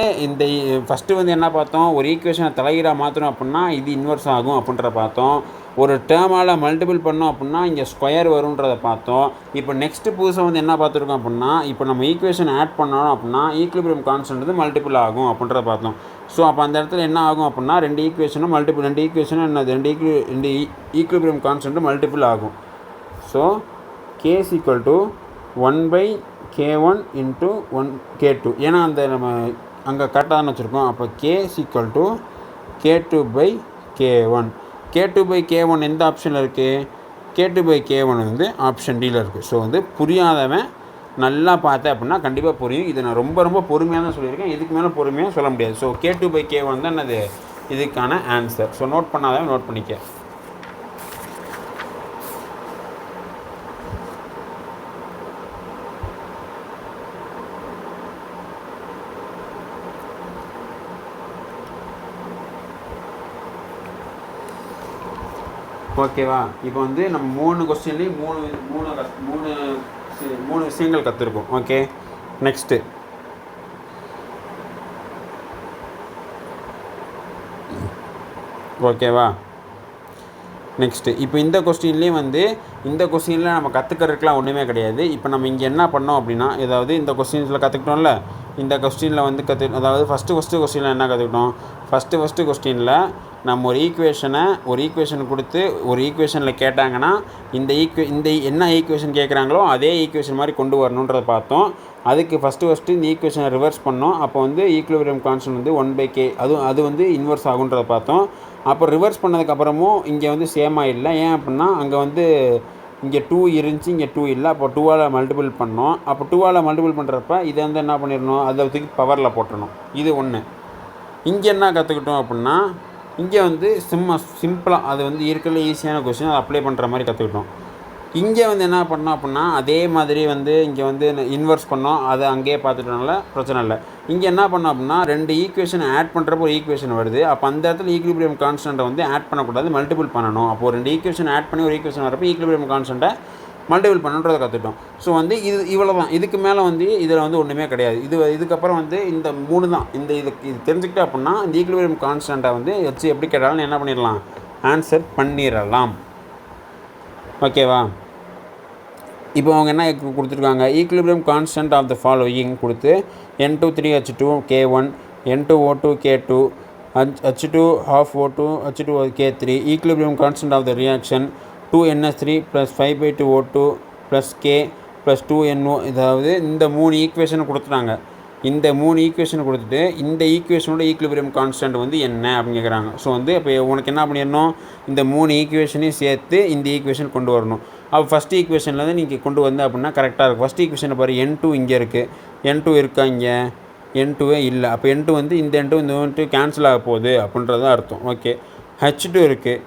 என்ன பார்த்தோம், ஒரு ஈக்குவேஷனை தலைகீழாக மாற்றணும் அப்படின்னா இது இன்வெர்ஸ் ஆகும் அப்படின்றத பார்த்தோம். ஒரு டேர்மால் மல்டிபிள் பண்ணோம் அப்படின்னா இங்கே ஸ்கொயர் வரும்ன்றதை பார்த்தோம். இப்போ நெக்ஸ்ட்டு புதுசாக வந்து என்ன பார்த்துருக்கோம் அப்படின்னா இப்போ நம்ம ஈக்குவேஷன் ஆட் பண்ணோம் அப்படின்னா ஈக்குலிபிரியம் கான்ஸ்டன்ட் வந்து மல்டிபிள் ஆகும் அப்படின்றத பார்த்தோம். ஸோ அப்போ அந்த இடத்துல என்ன ஆகும் அப்படின்னா ரெண்டு ஈக்குவேஷனும் என்னது, ரெண்டு ஈக்குலிபிரியம் கான்ஸ்டன்ட்டும் மல்டிபிள் ஆகும். So K = 1/K1 × 1K2. ஏன்னா அந்த நம்ம அங்கே கரெக்டாக தான் வச்சுருக்கோம். அப்போ K = K2/K1. K2/K1 எந்த ஆப்ஷனில் இருக்குது, K2/K1 வந்து ஆப்ஷன் டியில் இருக்குது. ஸோ வந்து புரியாதவன் நல்லா பார்த்தேன் அப்படின்னா கண்டிப்பாக புரியும். இதை நான் ரொம்ப பொறுமையாக தான் சொல்லியிருக்கேன், இதுக்கு மேலே பொறுமையாக சொல்ல முடியாது. ஸோ K2/K1 தான் என்னது இதுக்கான ஆன்சர். ஸோ நோட் பண்ணாதவன் நோட் பண்ணிக்க. ஓகேவா, இப்போ வந்து நம்ம 3 கொஸ்டின்லேயும் மூணு விஷயங்கள் கற்றுருக்கோம். ஓகே, நெக்ஸ்ட்டு ஓகேவா, இப்போ இந்த கொஸ்டினில் நம்ம கற்றுக்கிறதுக்குலாம் ஒன்றுமே கிடையாது. இப்போ நம்ம இங்கே என்ன பண்ணோம் அப்படின்னா ஏதாவது இந்த கொஸ்டின்ஸில் கற்றுக்கிட்டோம்ல, இந்த கொஸ்டினில் வந்து அதாவது ஃபஸ்ட்டு கொஸ்டினில் என்ன கற்றுக்கிட்டோம், ஃபஸ்ட்டு கொஸ்டினில் நம்ம ஒரு ஈக்குவேஷன் கொடுத்து ஒரு ஈக்குவேஷனில் கேட்டாங்கன்னா இந்த என்ன ஈக்குவேஷன் கேட்குறாங்களோ அதே ஈக்குவேஷன் மாதிரி கொண்டு வரணுன்றதை பார்த்தோம். அதுக்கு ஃபஸ்ட்டு இந்த ஈக்குவேஷனை ரிவர்ஸ் பண்ணோம். அப்போ வந்து ஈக்குலிபிரியம் கான்ஸ்டன்ட் வந்து 1/K அது வந்து இன்வெர்ஸ் ஆகுன்றதை பார்த்தோம். அப்போ ரிவர்ஸ் பண்ணதுக்கப்புறமும் இங்கே வந்து சேமாக இல்லை. ஏன் அப்படின்னா அங்கே வந்து இங்கே 2 இருந்துச்சு, இங்கே 2 இல்லை. அப்போ 2ஆல் மல்டிபிள் பண்ணோம். அப்போ 2ஆல் மல்டிபிள் பண்ணுறப்ப இதை வந்து என்ன பண்ணிடணும், அதை தூக்கி பவரில் போட்டுடணும். இது ஒன்று. இங்கே என்ன கற்றுக்கிட்டோம் அப்படின்னா இங்கே வந்து சிம்பிளாக அது வந்து இருக்கிறதுல ஈஸியான கொஸ்டின் அதை அப்ளை பண்ணுற மாதிரி கற்றுக்கிட்டோம். இங்கே வந்து என்ன பண்ணோம் அப்படின்னா அதே மாதிரி வந்து இங்கே வந்து இன்வெர்ஸ் பண்ணோம், அதை அங்கேயே பார்த்துட்டோம்னால பிரச்சனை இல்லை. இங்கே என்ன பண்ணோம் அப்படின்னா ரெண்டு ஈக்குவேஷன் ஆட் பண்ணுறப்போ ஒரு ஈக்குவேஷன் வருது. அப்போ அந்த இடத்துல ஈக்குலிபிரியம் கான்ஸ்டன்ட்டை வந்து ஆட் பண்ணக்கூடாது, மல்டிபிள் பண்ணணும். அப்போது ரெண்டு ஈக்குவேஷன் ஆட் பண்ணி ஒரு ஈக்குவேஷன் வரப்போ ஈக்குலிபிரியம் கான்ஸ்டன்ட்டை மல்டிபிள் பண்ணுன்றதை கற்றுட்டோம். ஸோ வந்து இவ்வளோ தான். இதுக்கு மேலே வந்து இதில் வந்து ஒன்றுமே கிடையாது. இதுக்கப்புறம் வந்து இந்த 3 தான். இது தெரிஞ்சுக்கிட்டே அப்படின்னா இந்த ஈக்குலிபிரியம் கான்ஸ்டன்ட்டை வந்து வச்சு எப்படி கேட்டாலும் என்ன பண்ணிடலாம், ஆன்சர் பண்ணிடலாம். ஓகேவா, இப்போ அவங்க என்ன கொடுத்துருக்காங்க, equilibrium constant of the following கொடுத்து N23H2K1 N2O2K2 H2 half O2 H2K3 equilibrium constant of the reaction 2NH3 + 5/2O2 + K + 2NO. இதாவது இந்த 3 ஈக்குவேஷன் கொடுத்துட்டாங்க. இந்த 3 ஈக்குவேஷனை கொடுத்துட்டு இந்த ஈக்குவேஷனோட ஈக்குலிபிரியம் கான்ஸ்டன்ட் வந்து என்ன அப்படின்னு கேட்குறாங்க. ஸோ வந்து இப்போ உனக்கு என்ன பண்ணிடணும், இந்த 3 ஈக்குவேஷனையும் சேர்த்து இந்த ஈக்குவேஷன் கொண்டு வரணும். அப்போ ஃபஸ்ட் ஈக்குவேஷன்லேருந்து நீங்கள் கொண்டு வந்த அப்படின்னா கரெக்டாக இருக்கும். ஃபஸ்ட் ஈக்குவேஷனை பாரு, N2 இங்கே இருக்குது, N2 இருக்கா இங்கே, N2வே இல்லை. அப்போ N2 வந்து இந்த N2 இந்த N2 கேன்சல் ஆக போகுது அப்படின்றதான் அர்த்தம். ஓகே, H2 இருக்குது,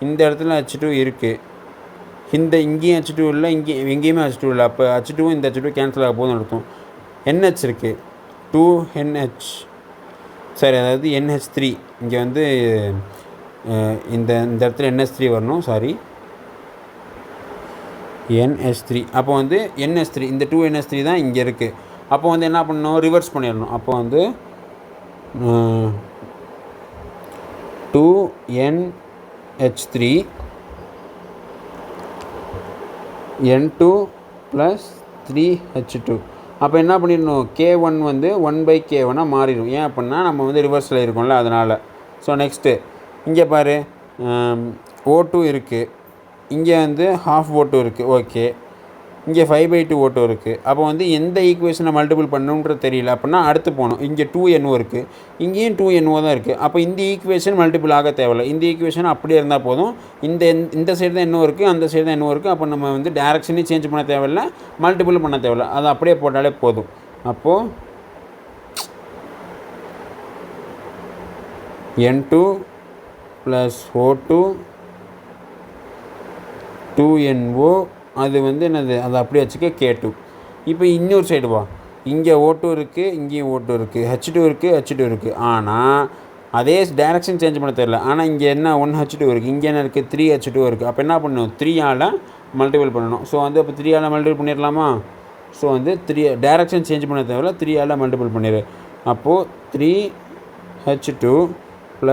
இந்த இடத்துல H2 இருக்குது, இந்த இங்கேயும் H2 இல்லை, எங்கேயுமே H2 இல்லை. அப்போ H2 இந்த H2 கேன்சல் ஆக போகுதுன்னு அர்த்தம். NH இருக்குது, 2NH, சரி, அதாவது NH3 இங்கே வந்து இந்த இடத்துல NH3 வரணும், சாரி, NH3. அப்போ வந்து NH3, இந்த 2NH3 தான் இங்கே இருக்குது. அப்போ வந்து என்ன பண்ணணும், ரிவர்ஸ் பண்ணிடணும். அப்போ வந்து 2NH3 N2 + 3H2. அப்போ என்ன பண்ணிடணும், K1 வந்து 1/K1 மாறிடும். ஏன் அப்படின்னா நம்ம வந்து ரிவர்ஸில் இருக்கோம்ல, அதனால். ஸோ நெக்ஸ்ட்டு இங்கே பாரு, O2 இருக்குது, இங்கே வந்து 1/2 O2 இருக்குது. ஓகே, இங்கே 5/2 O2 இருக்குது. அப்போ வந்து எந்த ஈக்குவேஷனை மல்டிபிள் பண்ணணுன்றது தெரியல அப்படின்னா அடுத்து போகணும். இங்கே 2NO இருக்குது, இங்கேயும் 2NO தான் இருக்குது. அப்போ இந்த ஈக்குவேஷன் மல்டிபிள் ஆக தேவையில்லை, இந்த ஈக்குவேஷன் அப்படியே இருந்தால் போதும். இந்த சைடு தான் NO இருக்குது, அந்த சைடு தான் NO இருக்குது. அப்போ நம்ம வந்து டேரக்ஷனையும் சேஞ்ச் பண்ண தேவையில்லை, மல்டிபிள் பண்ண தேவையில்லை, அது அப்படியே போட்டாலே போதும். அப்போது N2 + O2 2NO, அது வந்து என்னது, அதை அப்படியே வச்சுக்க K2. இப்போ இன்னொரு சைடு வா, இங்கே O2 இருக்குது, இங்கேயும் O2 இருக்குது, H2 இருக்குது, H2 இருக்குது. ஆனால் அதே டேரக்ஷன் சேஞ்ச் பண்ண தெரியல. ஆனால் இங்கே என்ன 1H2 இருக்குது, இங்கே என்ன இருக்குது 3H2 இருக்குது. அப்போ என்ன பண்ணணும், 3ஆல் மல்டிபிள் பண்ணணும். ஸோ வந்து அப்போ 3ஆல் மல்டிபிள் பண்ணிடலாமா. ஸோ வந்து 3 டேரக்ஷன் சேஞ்ச் பண்ண தேவையில்ல, 3ஆல் மல்டிபிள் பண்ணிடு. அப்போது 3H2 +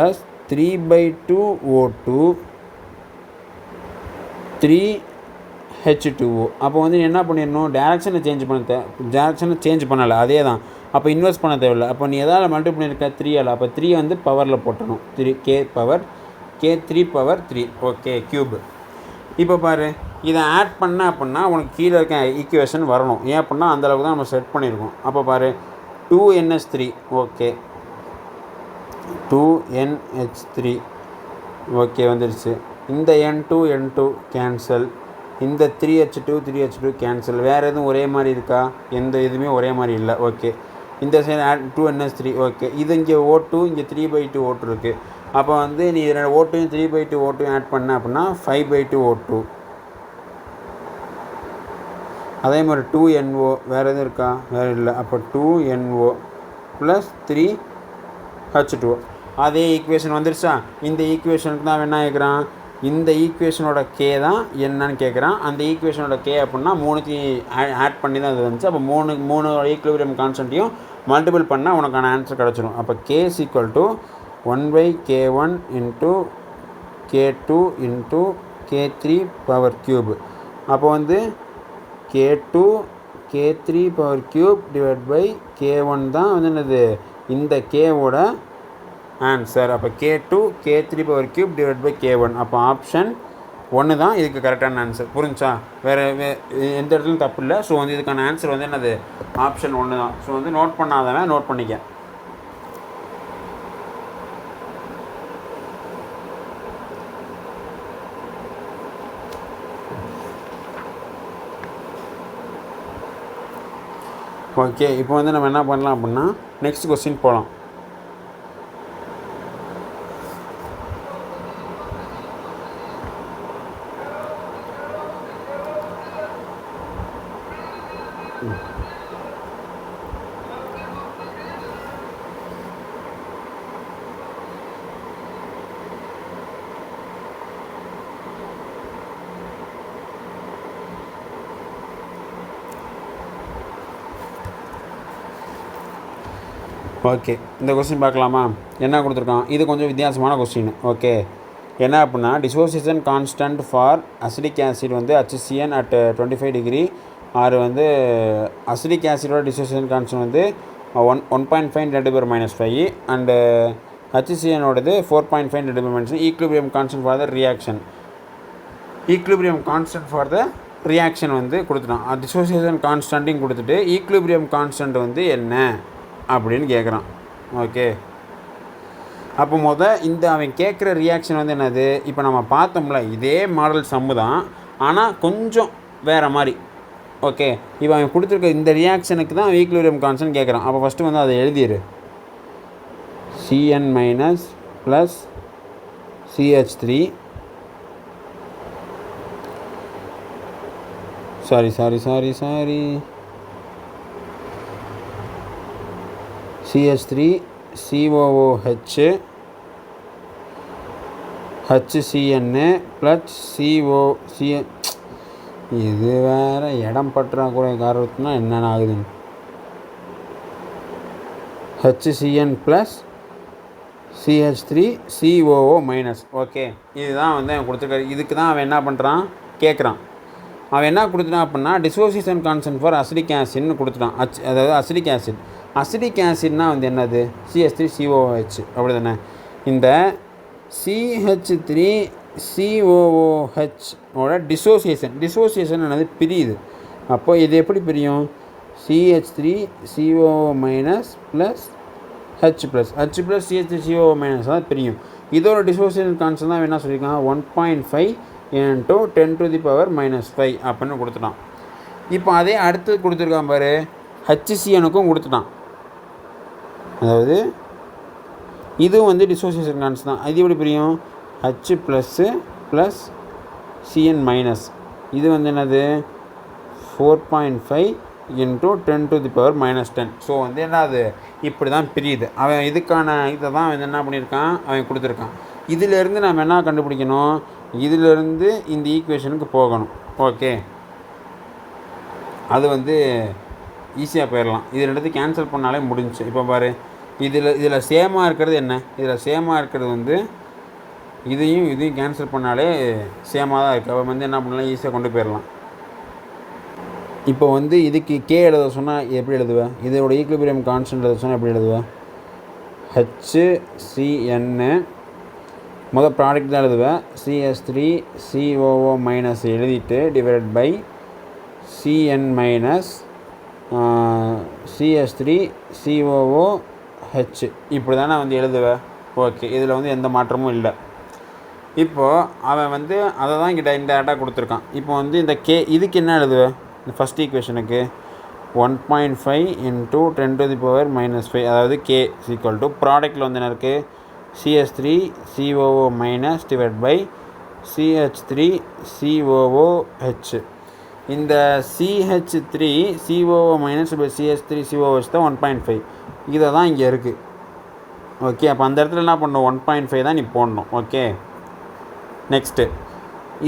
3/2 O2 3H2O. அப்போ வந்து என்ன பண்ணிடணும், டேரக்ஷனை சேஞ்ச் பண்ணலை, அதே தான். அப்போ இன்வெர்ஸ் பண்ண தேவையில்லை. அப்போ நீ எதாவது மல்டிபிள் பண்ணியிருக்க 3ஆல், அப்போ 3 வந்து பவரில் போட்டணும், 3K3 ஓகே, க்யூப். இப்போ பாரு, இதை ஆட் பண்ண அப்படின்னா உனக்கு கீழே இருக்க ஈக்குவேஷன் வரணும். ஏன் அப்படின்னா அந்தளவுக்கு தான் நம்ம செட் பண்ணியிருக்கோம். அப்போ பாரு, 2NH3 ஓகே, 2NH3 ஓகே வந்துடுச்சு. இந்த N2 கேன்சல், இந்த 3H2 கேன்சல். வேறு எதுவும் ஒரே மாதிரி இருக்கா, எந்த இதுவுமே ஒரே மாதிரி இல்லை. ஓகே, இந்த சைடு 2NH3 ஓகே. இது இங்கே O2, இங்கே 3/2 O2 இருக்குது. அப்போ வந்து நீ O2 3/2 O2 ஆட் பண்ண அப்படின்னா 5/2 O2. அதே மாதிரி 2NO, வேறு எதுவும் இருக்கா, வேறு இல்லை. அப்போ 2NO + 3H2O. அதே ஈக்குவேஷன் வந்துருச்சா. இந்த ஈக்குவேஷனுக்கு தான் என்ன கேட்குறான், இந்த ஈக்குவேஷனோட K தான் என்னன்னு கேட்குறான். அந்த ஈக்குவேஷனோட K அப்படின்னா 3 ஆட் பண்ணி தான் அது வந்துச்சு. அப்போ 3 ஈக்குலிபிரியம் கான்ஸ்டன்ட்டையும் மல்டிபிள் பண்ணால் உனக்கான ஆன்சர் கிடச்சிடும். அப்போ K = 1/K1 × K2 × K3^3. அப்போ வந்து K2 K3^3 K1 தான் வந்து என்னது, இந்த K-ஓட ஆன்சர். அப்போ K2 K3^3 K1. அப்போ ஆப்ஷன் 1 தான் இதுக்கு கரெக்டான ஆன்சர். புரிஞ்சா, வேறு எந்த இடத்துலையும் தப்பு இல்லை. ஸோ வந்து இதுக்கான ஆன்சர் வந்து என்னது, ஆப்ஷன் 1 தான். ஸோ வந்து நோட் பண்ணாதவன் நோட் பண்ணிக்க. ஓகே, இப்போ வந்து நம்ம என்ன பண்ணலாம் அப்படின்னா நெக்ஸ்ட் கொஸ்டின் போகலாம். ஓகே, இந்த கொஸ்டின் பார்க்கலாமா. என்ன கொடுத்துருக்கான், இது கொஞ்சம் வித்தியாசமான கொஸ்டின். ஓகே, என்ன அப்படின்னா dissociation constant for acetic acid வந்து HCN at 25 degree, ஆர் வந்து அசிடிக் ஆசிடோட டிசோசியேஷன் கான்ஸ்டன்ட் வந்து 1.5 × 10⁻⁵ அண்டு HCNோடது 4.5 × 10⁻⁵. Equilibrium constant for the reaction வந்து கொடுத்துட்டான். டிசோசியேஷன் கான்ஸ்டன்ட்டையும் கொடுத்துட்டு ஈக்குலிபிரியம் கான்ஸ்டன்ட் வந்து என்ன அப்படின்னு கேட்குறான். ஓகே, அப்போ இந்த அவன் கேட்குற ரியாக்ஷன் வந்து என்னது, இப்போ நம்ம பார்த்தோம்ல இதே மாடல் சம்மு தான், ஆனால் கொஞ்சம் வேறு மாதிரி. ஓகே, இப்போ அவன் கொடுத்துருக்க இந்த ரியாக்ஷனுக்கு தான் ஈக்விலிபிரியம் கான்ஸ்டன்ட் கேட்குறான். அப்போ ஃபஸ்ட்டு வந்து அதை எழுதிடு. Cn minus plus CH3 sorry CH3 COOH HCN plus COCN. இது வேறு இடம் பற்றாக்குறை காரணத்தினா என்னென்ன ஆகுதுன்னு. HCN plus CH3 COO minus. Okay, இதுதான் வந்து அவன் கொடுத்துருக்காரு. இதுக்கு தான் அவன் என்ன பண்ணுறான் கேட்குறான். அவன் என்ன கொடுத்துட்டான் அப்படின்னா டிசோசியேஷன் கான்ஸ்டன்ட் ஃபார் அசிடிக் ஆசிட்னு கொடுத்துட்டான். அதாவது அசிடிக் ஆசிட். அசிடிக் ஆசிட்னா வந்து என்னது, CH3 COOH அப்படி தானே. இந்த CH3 COOH ஓட டிசோசியேஷன் என்னது பிரியுது. அப்போ இது எப்படி பிரியும், CH3 COO minus plus H plus CH3 COO minus தான் பிரியும். இதோட டிசோசியேஷன் கான்ஸ்டன்ட் தான் என்ன சொல்லியிருக்காங்க, 1.5 into 10⁻⁻5 அப்படின்னு கொடுத்துட்டான். இப்போ அதே அடுத்து கொடுத்துருக்கான் பாரு, HCNக்கும் கொடுத்துட்டான். அதாவது இதுவும் வந்து டிசோசியேஷன் கான்ஸ்டன்ட் தான். இது எப்படி பிரியும், H plus plus CN minus. இது வந்து என்னது 4.5 into 10⁻⁻10. ஸோ வந்து என்னது இப்படி தான் பிரியுது. அவன் இதுக்கான இதை தான் அவன் என்ன பண்ணியிருக்கான், அவன் கொடுத்துருக்கான். இதிலேருந்து நம்ம என்ன கண்டுபிடிக்கணும், இதிலேருந்து இந்த ஈக்குவேஷனுக்கு போகணும். ஓகே, அது வந்து ஈஸியாக போயிடலாம். இது ரெண்டுத்தையும் கேன்சல் பண்ணாலே முடிஞ்சிச்சு. இப்போ பாரு, இதில் சேமாக இருக்கிறது என்ன, இதில் சேமாக இருக்கிறது வந்து இதையும் கேன்சல் பண்ணாலே சேமாக தான் இருக்குது. அப்போ வந்து என்ன பண்ணலாம், ஈஸியாக கொண்டு போயிடலாம். இப்போ வந்து இதுக்கு கே எழுத சொன்னால் எப்படி எழுதுவேன், இதோட ஈக்விலிபிரியம் கான்ஸ்டன்ட் எழுத சொன்னால் எப்படி எழுதுவேன், HCN முதல் ப்ராடக்ட் தான் எழுதுவேன். CH3 COO மைனஸ் எழுதிட்டு divide by CN minus CH3 COOH இப்படி தானே வந்து எழுதுவேன். ஓகே, இதில் வந்து எந்த மாற்றமும் இல்லை. இப்போது அவன் வந்து அதை தான் இங்கே இன்டேரக்டாக கொடுத்துருக்கான். இப்போ வந்து இந்த கே இதுக்கு என்ன எழுதுவேன், இந்த ஃபஸ்ட் ஈக்குவேஷனுக்கு 1.5 into 10⁻⁻5, அதாவது K ஈக்குவல் டு ப்ராடக்டில் வந்து என்ன இருக்குது, CH3 COO minus divide by CH3 COOH. இந்த CH3 COO minus by CH3 COOH தான் 1.5. இதை தான் இங்கே இருக்குது. ஓகே, அப்போ அந்த இடத்துல என்ன பண்ணணும், 1.5 தான் நீ போடணும். ஓகே, நெக்ஸ்ட்டு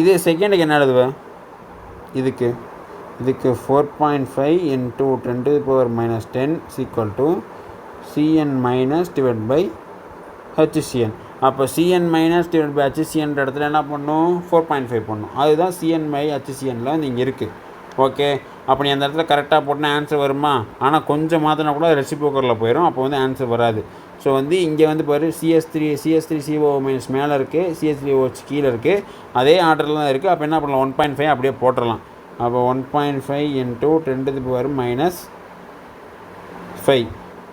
இது செகண்டுக்கு என்ன எழுதுவேன், இதுக்கு 4.5 into 10⁻⁻10 equal to CN minus divide by HCN. அப்போ CN minus divide by HCN இடத்துல என்ன பண்ணணும், 4.5 பண்ணணும். அதுதான் CN பை HCNல வந்து இங்கே இருக்குது. ஓகே, அப்போ நீ அந்த இடத்துல கரெக்டாக போட்டால் ஆன்சர் வருமா, ஆனால் கொஞ்சம் மாற்றினா கூட ரெசிப்ரோக்கலில் போயிடும், அப்போ வந்து ஆன்சர் வராது. ஸோ வந்து இங்கே வந்து பாரு, CH3 COO மைனஸ் மேலே இருக்குது, CH3OH கீழே இருக்குது, அதே ஆர்டரில் தான் இருக்குது. அப்போ என்ன பண்ணலாம், 1.5 அப்படியே போட்டுடலாம். அப்போ 1.5 into 10⁻⁻5.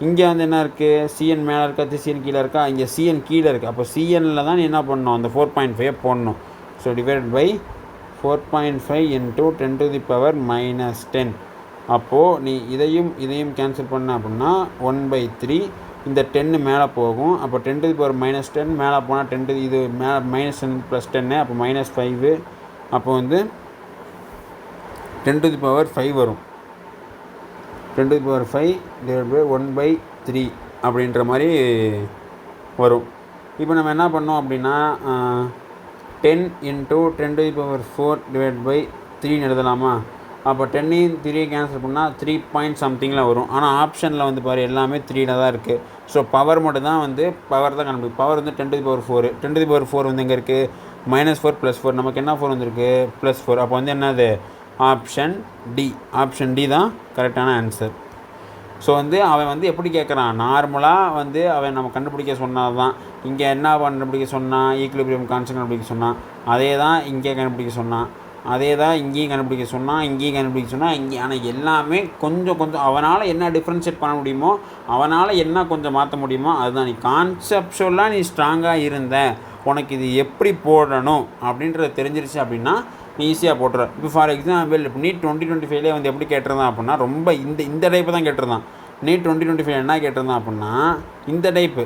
இங்கே வந்து என்ன இருக்குது, CN மேலே இருக்கா, CN கீழே இருக்கா, இங்கே CN கீழே இருக்குது. அப்போ CNல தான் நீ என்ன பண்ணணும், அந்த 4.5 போடணும். So divide by 4.5 into 10⁻⁻10. அப்போது நீ இதையும் கேன்சல் பண்ண அப்படின்னா 1/3. இந்த 10 மேலே போகும். அப்போ 10⁻⁻10 மேலே போனால் 10 இது மேலே -10 + 10, அப்போ -5. அப்போ வந்து 10⁻5 வரும். 10⁻5 டிவைட் பை 1/3 அப்படின்ற மாதிரி வரும். இப்போ நம்ம என்ன பண்ணோம் அப்படின்னா 10 into 10⁻4 டிவைட் பை 3 எழுதலாமா. அப்போ 10ஐயும் 3 கேன்சல் பண்ணால் 3 பாயிண்ட் சம்திங்கில் வரும். ஆனால் ஆப்ஷனில் வந்து பாரு எல்லாமே 3ல தான் இருக்குது. ஸோ பவர் மட்டும் தான் வந்து பவர் தான் கண்டுபிடிக்கும். பவர் வந்து 10⁻4. 10⁻4 வந்து எங்கே இருக்குது, -4 + 4. நமக்கு என்ன 4 வந்துருக்கு, +4. அப்போ வந்து என்னது, ஆப்ஷன் டி தான் கரெக்டான ஆன்சர். ஸோ வந்து அவன் வந்து எப்படி கேட்குறான், நார்மலாக வந்து அவன் நம்ம கண்டுபிடிக்க சொன்னால் தான் இங்கே என்ன கண்டுபிடிக்க சொன்னான், ஈக்விலிபிரியம் கான்ஸ்டன்ட் கண்டுபிடிக்க சொன்னான். அதே தான் இங்கே கண்டுபிடிக்க சொன்னான். அதே தான் இங்கேயும் கண்டுபிடிக்க சொன்னால், இங்கேயும் கண்டுபிடிக்க சொன்னால், இங்கே. ஆனால் எல்லாமே கொஞ்சம் கொஞ்சம் அவனால் என்ன டிஃப்ரென்ஷியேட் பண்ண முடியுமோ, அவனால் என்ன கொஞ்சம் மாற்ற முடியுமோ அதுதான். நீ கான்செப்ஷுவலாக நீ ஸ்ட்ராங்காக இருந்த, உனக்கு இது எப்படி போடணும் அப்படின்றத தெரிஞ்சிருச்சு அப்படின்னா நீ ஈஸியாக போட்டுற. இப்போ ஃபார் எக்ஸாம்பிள் இப்போ நீட் 2025 வந்து எப்படி கேட்டிருந்தான் அப்படின்னா, ரொம்ப இந்த டைப்பு தான் கேட்டிருந்தான். நீட் 2025 என்ன கேட்டிருந்தான் அப்படின்னா, இந்த டைப்பு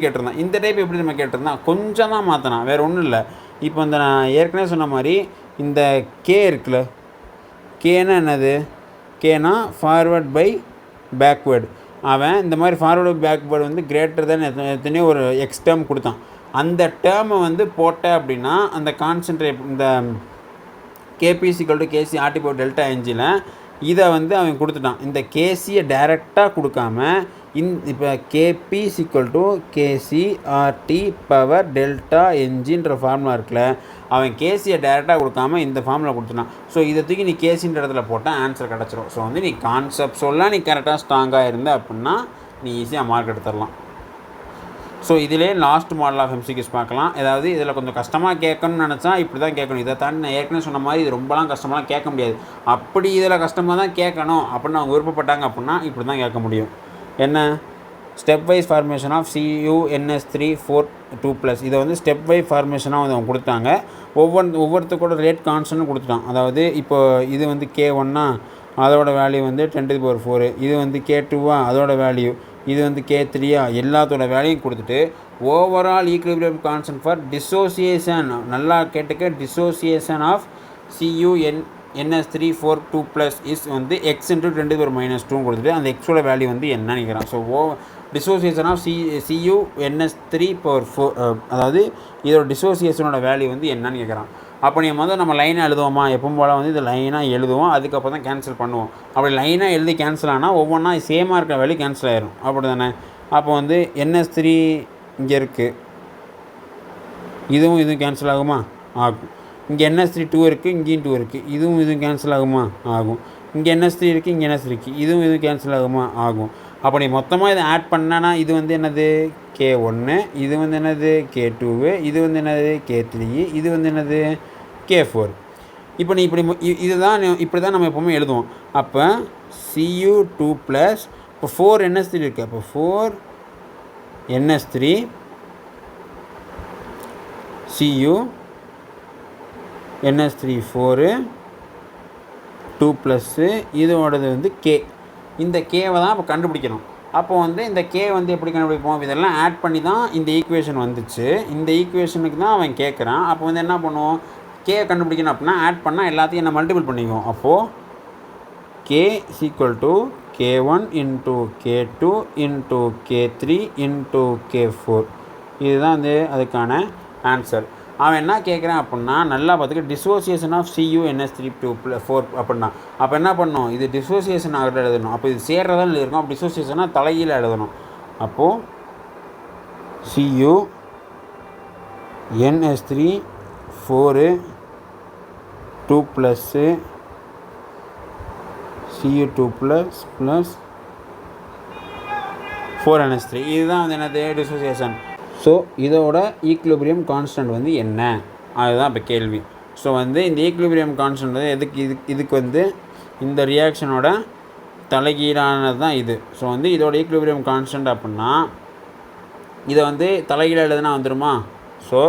கேட்டிருந்தான். இந்த டைப் எப்படி நம்ம கேட்டிருந்தான், கொஞ்சம் தான் மாற்றினான், வேறு ஒன்றும் இல்லை. இப்போ இந்த நான் ஏற்கனவே சொன்ன மாதிரி இந்த கே இருக்குல்ல, கேனா என்னது, கேனா ஃபார்வர்ட் பை பேக்வேர்டு. அவன் இந்த மாதிரி ஃபார்வர்டு பேக்வேர்டு வந்து கிரேட்டர் தான் எத்தனையோ ஒரு எக்ஸ் டேர்ம் கொடுத்தான். அந்த டேர்மை வந்து போட்ட அப்படின்னா அந்த கான்சன்ட்ரேட் இந்த கேபி கேசி ஆர்டி பவர் டெல்டா என்ஜியில் இதை வந்து அவன் கொடுத்துட்டான். இந்த கேசியை டைரெக்டாக கொடுக்காம இப்போ கேபி கேசி ஆர்டி பவர் டெல்டா என்ஜின்ற ஃபார்முலா இருக்குல்ல, அவன் கேசியை டைரெக்டாக கொடுக்காம இந்த ஃபார்முலா கொடுத்துட்டான். ஸோ இதை தூக்கி நீ கேசின்ற இடத்துல போட்டால் ஆன்சர் கிடச்சிரும். ஸோ வந்து நீ கான்செப்ட் சொல்ல நீ கரெக்டாக ஸ்ட்ராங்காக இருந்த அப்படின்னா நீ ஈஸியாக மார்க் எடுத்துடலாம். ஸோ இதிலே லாஸ்ட் மாடல் ஆஃப் எம்சிக்யூஸ் பார்க்கலாம். ஏதாவது இதில் கொஞ்சம் கஷ்டமாக கேட்கணும்னு நினச்சா இப்படி தான் கேட்கணும். இதை தாண்டி நான் ஏற்கனவே சொன்ன மாதிரி இது ரொம்பலாம் கஷ்டமாக கேட்க முடியாது. அப்படி இதில் கஷ்டமாக தான் கேட்கணும் அப்படின்னு அவங்க விருப்பப்பட்டாங்க அப்படின்னா இப்படி தான் கேட்க முடியும். என்ன, step wise formation of CuNS3 4 2+. இதை வந்து ஸ்டெப் வைஸ் ஃபார்மேஷனாக வந்து அவங்க கொடுத்தாங்க. ஒவ்வொருத்தரோட ரேட் கான்ஸ்டன்ட்னு கொடுத்துட்டான். அதாவது இப்போ இது வந்து K1 அதோட வேல்யூ வந்து 10⁴. இது வந்து K2 அதோட வேல்யூ, இது வந்து K3 எல்லாத்தோட வேல்யூயும் கொடுத்துட்டு overall equilibrium constant for dissociation, நல்லா கேட்டுக்க, டிசோசியேஷன் ஆஃப் CuNS3 4 2+ இஸ் வந்து x × 10⁻² கொடுத்துட்டு அந்த எக்ஸோட வேல்யூ வந்து என்ன நினைக்கிறான். ஸோ டிசோசியேஷன் ஆஃப் CuNS3 4, அதாவது இதோட டிசோசியேஷனோட வேல்யூ வந்து என்னன்னு கேட்குறான். அப்போ நீ முதல்ல நம்ம லைனாக எழுதுவோமா, எப்பவும் போல் வந்து இது லைனாக எழுதுவோம், அதுக்கப்புறம் தான் கேன்சல் பண்ணுவோம். அப்படி லைனாக எழுதி கேன்சல் ஆனால் ஒவ்வொன்றா சேமாக இருக்கிற வேல்யூ கேன்சல் ஆயிரும், அப்படி தானே. அப்போ வந்து NS3 இங்கே இருக்குது, இதுவும் கேன்சல் ஆகுமா, ஆகும். இங்கே NS3 2 இருக்குது, இங்கேயும் 2 இருக்குது, இதுவும் கேன்சல் ஆகுமா, ஆகும். இங்கே NS3 இருக்குது, இங்கே NS3 இருக்குது, இதுவும் கேன்சல் ஆகுமா, ஆகும். அப்போ நீ மொத்தமாக இதை ஆட் பண்ணனா இது வந்து என்னது K1, இது வந்து என்னது K2, இது வந்து என்னது K3, இது வந்து என்னது K4. இப்போ நீ இப்படி தான் நம்ம எப்போவுமே எழுதுவோம். அப்போ Cu2+, இப்போ 4 NS3 இருக்குது, அப்போ 4 NS3 Cu NS3 4 2+, இதோடது வந்து K. இந்த கேவை தான் இப்போ கண்டுபிடிக்கணும். அப்போ வந்து இந்த கே வந்து எப்படி கண்டுபிடிப்போம், இதெல்லாம் ஆட் பண்ணி தான் இந்த ஈக்குவேஷன் வந்துச்சு. இந்த ஈக்குவேஷனுக்கு தான் அவன் கேட்குறான். அப்போ வந்து என்ன பண்ணுவோம், கே கண்டுபிடிக்கணும் அப்படின்னா ஆட் பண்ணால் எல்லாத்தையும் என்ன மல்டிபிள் பண்ணிக்குவோம். அப்போது K = K1 × K2 × K3 × K4. இதுதான் வந்து அதுக்கான ஆன்சர். அவன் என்ன கேட்குறான் அப்படின்னா, நல்லா பார்த்துக்க, டிசோசியேஷன் ஆஃப் CuNS3 4 அப்படின்னா அப்போ என்ன பண்ணணும், இது டிசோசியேஷன் ஆகிற எழுதணும். அப்போ இது சேர்றதான் எழுதிருக்கோம். அப்போ டிசோசியேஷனாக தலையில் எழுதணும். அப்போது CuNS3 4 2+ Cu2+ + 4NS3, இதுதான் வந்து என்னது டிசோசியேஷன். ஸோ இதோட ஈக்குலிபிரியம் கான்ஸ்டன்ட் வந்து என்ன, அதுதான் இப்போ கேள்வி. ஸோ வந்து இந்த ஈக்குலிபிரியம் கான்ஸ்டன்ட் வந்து இதுக்கு வந்து இந்த ரியாக்ஷனோட தலைகீழானது தான் இது. ஸோ வந்து இதோட ஈக்குலிபிரியம் கான்ஸ்டன்ட் அப்படின்னா இதை வந்து தலைகீழ எழுதுனா வந்துடுமா. So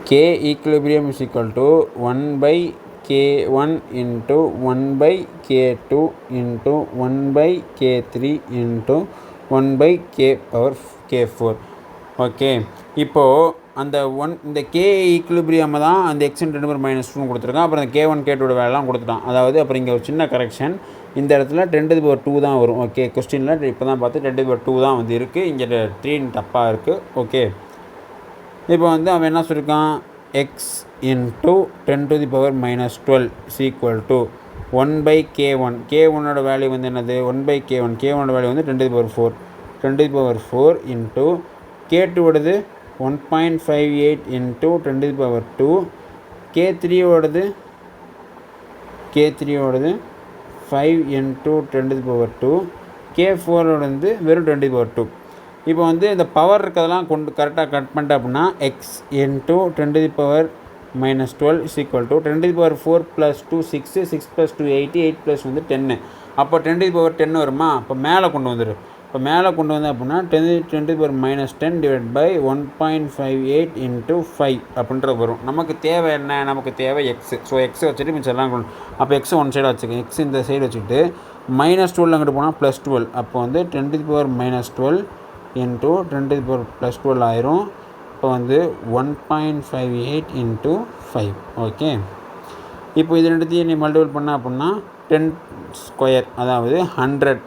K equilibrium is equal to 1/K1 × 1/K2 × 1/K3 × 1/K4. Okay, இப்போது இந்த K ஈக்குலிபிரியம் தான் அந்த x × 10⁻² கொடுத்துருக்கான். அப்புறம் அந்த K1 K2 வேலைலாம் கொடுத்துட்டான். அதாவது அப்புறம் இங்கே ஒரு சின்ன கரெக்ஷன், இந்த இடத்துல 10⁻² தான் வரும். ஓகே, கொஸ்டினில் இப்போ தான் பார்த்து 10⁻² தான் வந்து இருக்குது, இங்கே 3 தப்பாக இருக்குது. ஓகே, இப்போ வந்து அவன் என்ன சொல்லியிருக்கான், x × 10⁻12 = 1/K1. K1ஓட வேல்யூ வந்து என்னது, 1/K1. K1ஓட வேல்யூ வந்து 10⁻4 × K2ஓடது 1.58 × 10⁻2. K3ஓடது 5 × 10⁻2. K4ஓட வந்து வெறும் 10⁻2. இப்போ வந்து இந்த பவர் இருக்கிறதெல்லாம் கரெக்டாக கட் பண்ணிட்டேன் அப்படின்னா x × minus 12 is equal to 10 to the power 4 plus 2 6, 6 plus 2 8, 8 plus வந்து 10. அப்போ 10 to the power 10 வருமா? அப்போ மேலே கொண்டு வந்துரு. இப்போ மேலே கொண்டு வந்து அப்படின்னா 10 to the power minus 10 divided by 1.58 into 5 அப்படின்றது வரும். நமக்கு தேவை என்ன? நமக்கு தேவை எக்ஸு. ஸோ எக்ஸை வச்சுட்டு மிச்சம் எல்லாம் கொண்டு, அப்போ எக்ஸை ஒன் சைடாக வச்சுக்கேன். எக்ஸ் இந்த சைடு வச்சுக்கிட்டு மைனஸ் 12 அங்கிட்டு போனால் ப்ளஸ் 12. அப்போ வந்து 10 to the power minus 12 into 10 to the power plus 12 ஆயிரும். இப்போ வந்து 1.58 into 5. ஓகே, இப்போ இது ரெண்டுத்தையும் நீ மல்டிபிள் பண்ண அப்படின்னா 10 ஸ்கொயர், அதாவது 100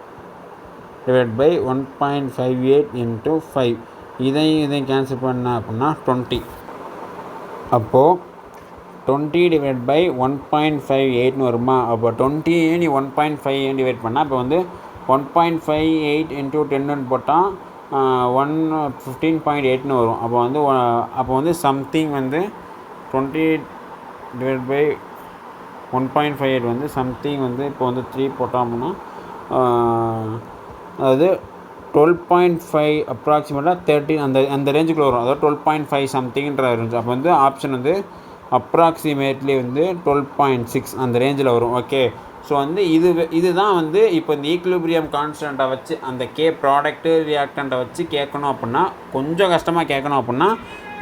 டிவைட் பை 1.58 into 5. இதையும் கேன்சல் பண்ண அப்படின்னா 20. அப்போது 20 டிவைட் பை 1.58 வருமா? அப்போ 20 நீ 1.5 டிவைட் பண்ணால் இப்போ வந்து 1.58 into 10 போட்டால் 115.8 வரும். அப்போ வந்து சம்திங் வந்து 20 டிவைட் பை 1.58 வந்து சம்திங் வந்து இப்போ வந்து 3 போட்டோம்னா அதாவது 12.5 அப்ராக்சிமேட்டாக 13 அந்த ரேஞ்சுக்குள்ளே வரும். அதாவது 12.5 சம்திங்ன்ற ரேஞ்ச். அப்போ வந்து ஆப்ஷன் வந்து அப்ராக்சிமேட்லி வந்து 12.6 அந்த ரேஞ்சில் வரும். ஓகே, ஸோ வந்து இதுதான் வந்து இப்போ இந்த ஈக்லிபிரியம் கான்ஸ்டண்ட்டை வச்சு அந்த ப்ராடக்ட்டு ரியாக்டண்ட்டை வச்சு கேட்கணும் அப்படின்னா கொஞ்சம் கஷ்டமாக கேட்கணும் அப்படின்னா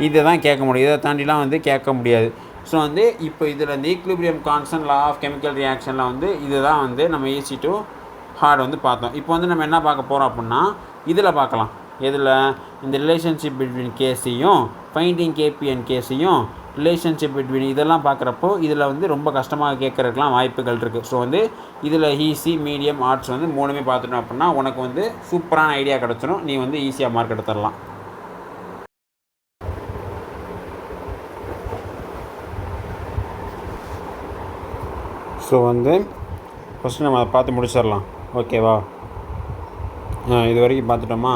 இதை தான் கேட்க முடியும். இதை தாண்டிலாம் வந்து கேட்க முடியாது. ஸோ வந்து இப்போ இதில் இந்த equilibrium constant law of chemical ரியாக்ஷனில் வந்து இதுதான் வந்து நம்ம ஈஸி டு ஹார்ட் வந்து பார்த்தோம். இப்போ வந்து நம்ம என்ன பார்க்க போகிறோம் அப்படின்னா இதில் பார்க்கலாம். இதில் இந்த ரிலேஷன்ஷிப் பிட்வீன் கேஸையும் ஃபைண்டிங் கேபி அண்ட் கேஸையும் ரிலேஷன்ஷிப் பிட்வீன் இதெல்லாம் பார்க்குறப்போ இதில் வந்து ரொம்ப கஷ்டமாக கேட்குறதுக்கெலாம் வாய்ப்புகள் இருக்குது. ஸோ வந்து இதில் ஈஸி, மீடியம், ஆர்ட்ஸ் வந்து மூணுமே பார்த்துட்டோம் அப்படின்னா உனக்கு வந்து சூப்பரான ஐடியா கிடச்சிடும். நீ வந்து ஈஸியாக மார்க் எடுத்துடலாம். ஸோ வந்து ஃபஸ்ட்டு நம்ம அதை பார்த்து முடிச்சிடலாம். ஓகேவா? இது வரைக்கும் பார்த்துட்டோமா?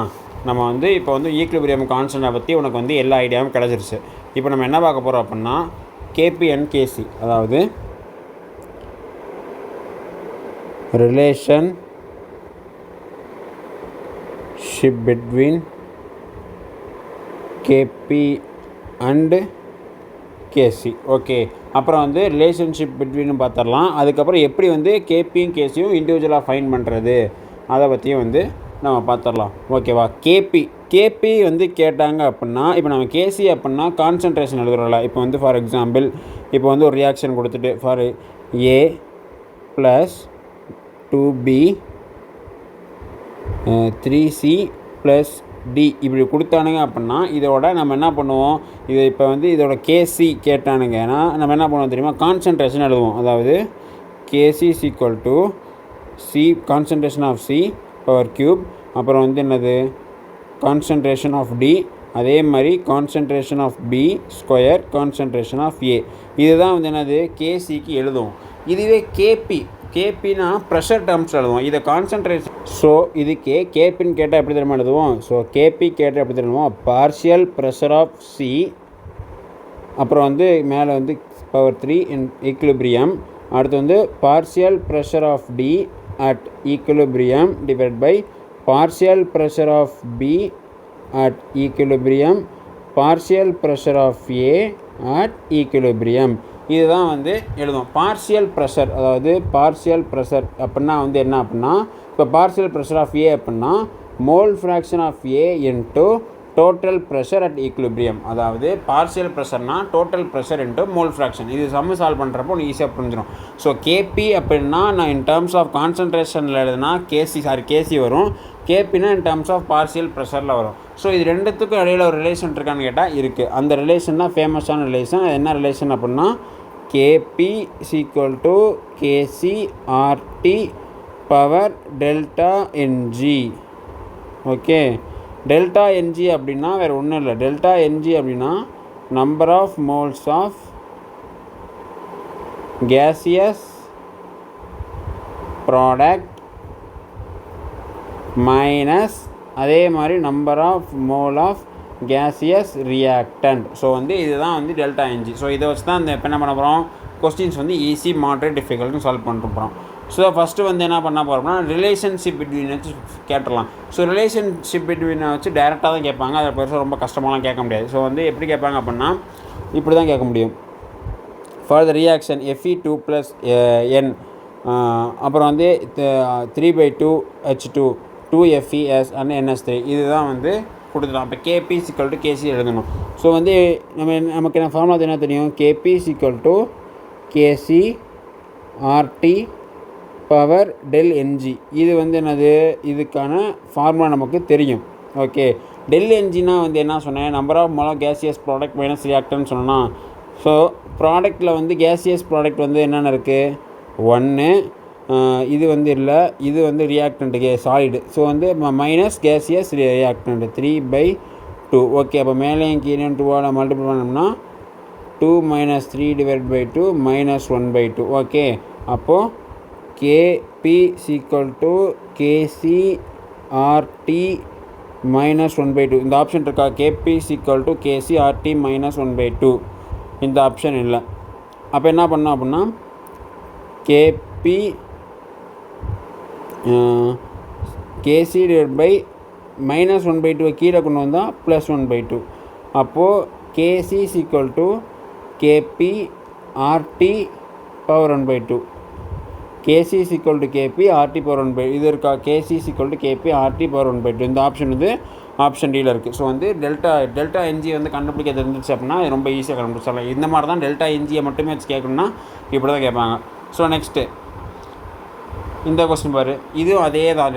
நம்ம வந்து இப்போ வந்து ஈக்லிபிரியம் கான்ஸ்டண்ட்டை பற்றி உனக்கு வந்து எல்லா ஐடியாவும் கிடச்சிருச்சு. இப்போ நம்ம என்ன பார்க்க போகிறோம் அப்படின்னா கேபி அண்ட் கேசி, அதாவது relationship between KP and KC. Okay, அப்புறம் வந்து ரிலேஷன்ஷிப் பிட்வீன் பார்த்துடலாம். அதுக்கப்புறம் எப்படி வந்து கேபியும் கேசியும் இண்டிவிஜுவலாக ஃபைண்ட் பண்ணுறது அதை பற்றியும் வந்து நம்ம பார்த்துடலாம். ஓகேவா? கேபி வந்து கேட்டாங்க அப்படின்னா இப்போ நம்ம கேசி அப்படின்னா கான்சன்ட்ரேஷன் எழுதுகிறோம்ல. இப்போ வந்து ஃபார் எக்ஸாம்பிள் இப்போ வந்து ஒரு ரியாக்ஷன் கொடுத்துட்டு for A + 2B 3C + D இப்படி கொடுத்தானுங்க அப்படின்னா இதோட நம்ம என்ன பண்ணுவோம்? இது இப்போ வந்து இதோட கேசி கேட்டானுங்கன்னா நம்ம என்ன பண்ணுவோம் தெரியுமா? கான்சன்ட்ரேஷன் எழுதுவோம். அதாவது KC = C concentration of C power cube, அப்புறம் வந்து என்னது கான்சன்ட்ரேஷன் ஆஃப் D, அதே மாதிரி concentration of B square concentration of A. இதுதான் வந்து என்னது கேசிக்கு எழுதுவோம். இதுவே கேபினா ப்ரெஷர் டேர்ம்ஸ் எழுதுவோம். இதை கான்சன்ட்ரேஷன். ஸோ இதுக்கு கேபின்னு கேட்டால் எப்படி தெரியுமா எழுதுவோம்? ஸோ கேபி கேட்டால் எப்படி தெரியுமோ? பார்ஷியல் ப்ரெஷர் ஆஃப் C, அப்புறம் வந்து மேலே வந்து பவர் 3 இன் ஈக்லிபிரியம், அடுத்து வந்து partial pressure of D at equilibrium divided by partial pressure of B at equilibrium partial pressure of A at equilibrium. இதுதான் வந்து எழுதுவோம். பார்ஷியல் ப்ரெஷர், அதாவது பார்ஷியல் ப்ரெஷர் அப்படின்னா வந்து என்ன அப்படின்னா இப்போ பார்ஷியல் ப்ரெஷர் ஆஃப் ஏ அப்படின்னா mole fraction of A into total pressure at equilibrium. அதாவது பார்ஷியல் ப்ரெஷர்னா total pressure into mole fraction. இது சம்மு சால்வ் பண்ணுறப்போ நீ ஈஸியாக புரிஞ்சிடும். ஸோ கேபி அப்படின்னா நான் இன் டேர்ம்ஸ் ஆஃப் கான்சன்ட்ரேஷனில் எழுதுனா கேசி வரும். கேபினா இன் டேர்ம்ஸ் ஆஃப் பார்ஷியல் ப்ரெஷரில் வரும். ஸோ இது ரெண்டுத்துக்கும் இடையில் ஒரு ரிலேஷன் இருக்கான்னு கேட்டால் இருக்குது. அந்த ரிலேஷன் தான் ஃபேமஸான ரிலேஷன். என்ன ரிலேஷன் அப்படின்னா KP = KCRT power delta ng. Okay, delta ng அப்படின்னா வேறு ஒன்றும் இல்லை. டெல்டா என்ஜி அப்படின்னா number of moles of gaseous product minus அதே மாதிரி number of mole of gaseous reactant. So வந்து இதுதான் வந்து டெல்டா என்ஜி. ஸோ இதை வச்சு தான் இந்த இப்போ என்ன பண்ண போகிறோம்? கொஸ்டின்ஸ் வந்து ஈஸி, மாடரேட், டிஃபிகல்ட்னு சால்வ் பண்ணிட்டு போகிறோம். ஸோ ஃபஸ்ட்டு வந்து என்ன பண்ண போகிறோம்னா ரிலேஷன்ஷிப் பிட்வீன் வச்சு கேட்டுடலாம். ஸோ ரிலேஷன்ஷிப் பிட்வீனை வச்சு டேரெக்டாக தான் கேட்பாங்க. அதை பெருசாக ரொம்ப கஷ்டமாலாம் கேட்க முடியாது. ஸோ வந்து எப்படி கேட்பாங்க அப்படின்னா இப்படி தான் கேட்க முடியும். For the reaction Fe2 + N அப்புறம் வந்து 3/2H2 2FeS and NS3 இதுதான் வந்து கொடுத்துட்டோம். அப்போ KP = KC எழுதணும். ஸோ வந்து நமக்கு என்ன ஃபார்முலா என்ன தெரியும்? KP = KC RT power ΔNG. இது வந்து என்னது? இதுக்கான ஃபார்முலா நமக்கு தெரியும். ஓகே, ΔNGனா வந்து என்ன சொன்னேன்? Number of mole gaseous product minus reactant சொன்னோன்னா. ஸோ ப்ராடக்ட்டில் வந்து கேசியஸ் ப்ராடக்ட் வந்து என்னென்ன இருக்குது? 1 இது வந்து இல்லை, இது வந்து ரியாக்டண்ட்டு சாலிடு. ஸோ வந்து மைனஸ் கேசியஸ் ரியாக்டண்ட் 3/2. ஓகே, அப்போ மேலேயும் கீழே 2ஆல் மல்டிபிள் பண்ணோம்னா 2 - 3/2 -1/2. ஓகே, அப்போது KP = KC RT -1/2. இந்த ஆப்ஷன் இருக்கா? KP = KC RT -1/2. இந்த ஆப்ஷன் இல்லை. அப்போ என்ன பண்ணோம் அப்படின்னா KP KC -1/2 கீழே கொண்டு வந்தால் +1/2. அப்போது KC = KP RT power 1/2. KC = KP RT power 1/2 இது இருக்கா? KC = KP RT power 1/2. இந்த ஆப்ஷன் வந்து ஆப்ஷன் டியில் இருக்குது. ஸோ வந்து டெல்டா என்ஜி வந்து கண்டுபிடிக்க தெரிஞ்சிச்சு அப்படின்னா ரொம்ப ஈஸியாக கண்டுபிடிச்சிடலாம். இந்த மாதிரி தான் டெல்டா என்ஜியை மட்டுமே வச்சு கேட்கணும்னா இப்படி தான் கேட்பாங்க. ஸோ நெக்ஸ்ட்டு இந்த கொஸ்டின் பாரு, இதுவும் அதே தான்.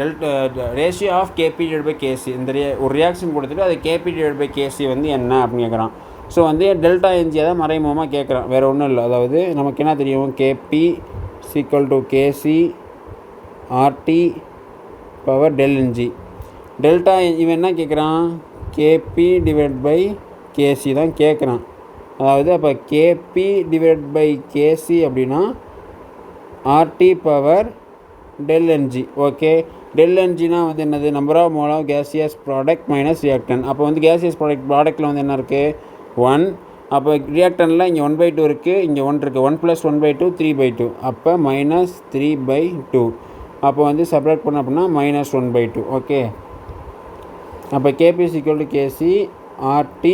Ratio of KP/KC. இந்த ஒரு ரியாக்ஷன் கொடுத்துட்டு அது KP/KC வந்து என்ன அப்படின்னு கேட்குறான். ஸோ வந்து டெல்டா என்ஜியை தான் மறைமுகமாக கேட்குறான், வேறு ஒன்றும் இல்லை. அதாவது நமக்கு என்ன தெரியும்? KP = KC RT power ΔNG. Delta இவன் என்ன கேட்குறான்? KP/KC தான் கேட்குறான். அதாவது அப்போ KP/KC அப்படின்னா RT பவர் ΔNG. ஓகே, ΔNGனா வந்து என்னது? Number of mole of gaseous product minus reactant. அப்போ வந்து கேசியஸ் ப்ராடக்ட்டில் வந்து என்ன இருக்குது? 1. அப்போ ரியாக்டனில் இங்கே 1/2 இருக்குது, இங்கே 1 இருக்குது. 1 + 1/2 3/2. அப்போ -3/2. அப்போ வந்து செப்பரேட் பண்ண அப்படின்னா -1/2. ஓகே, அப்போ KP = KC RT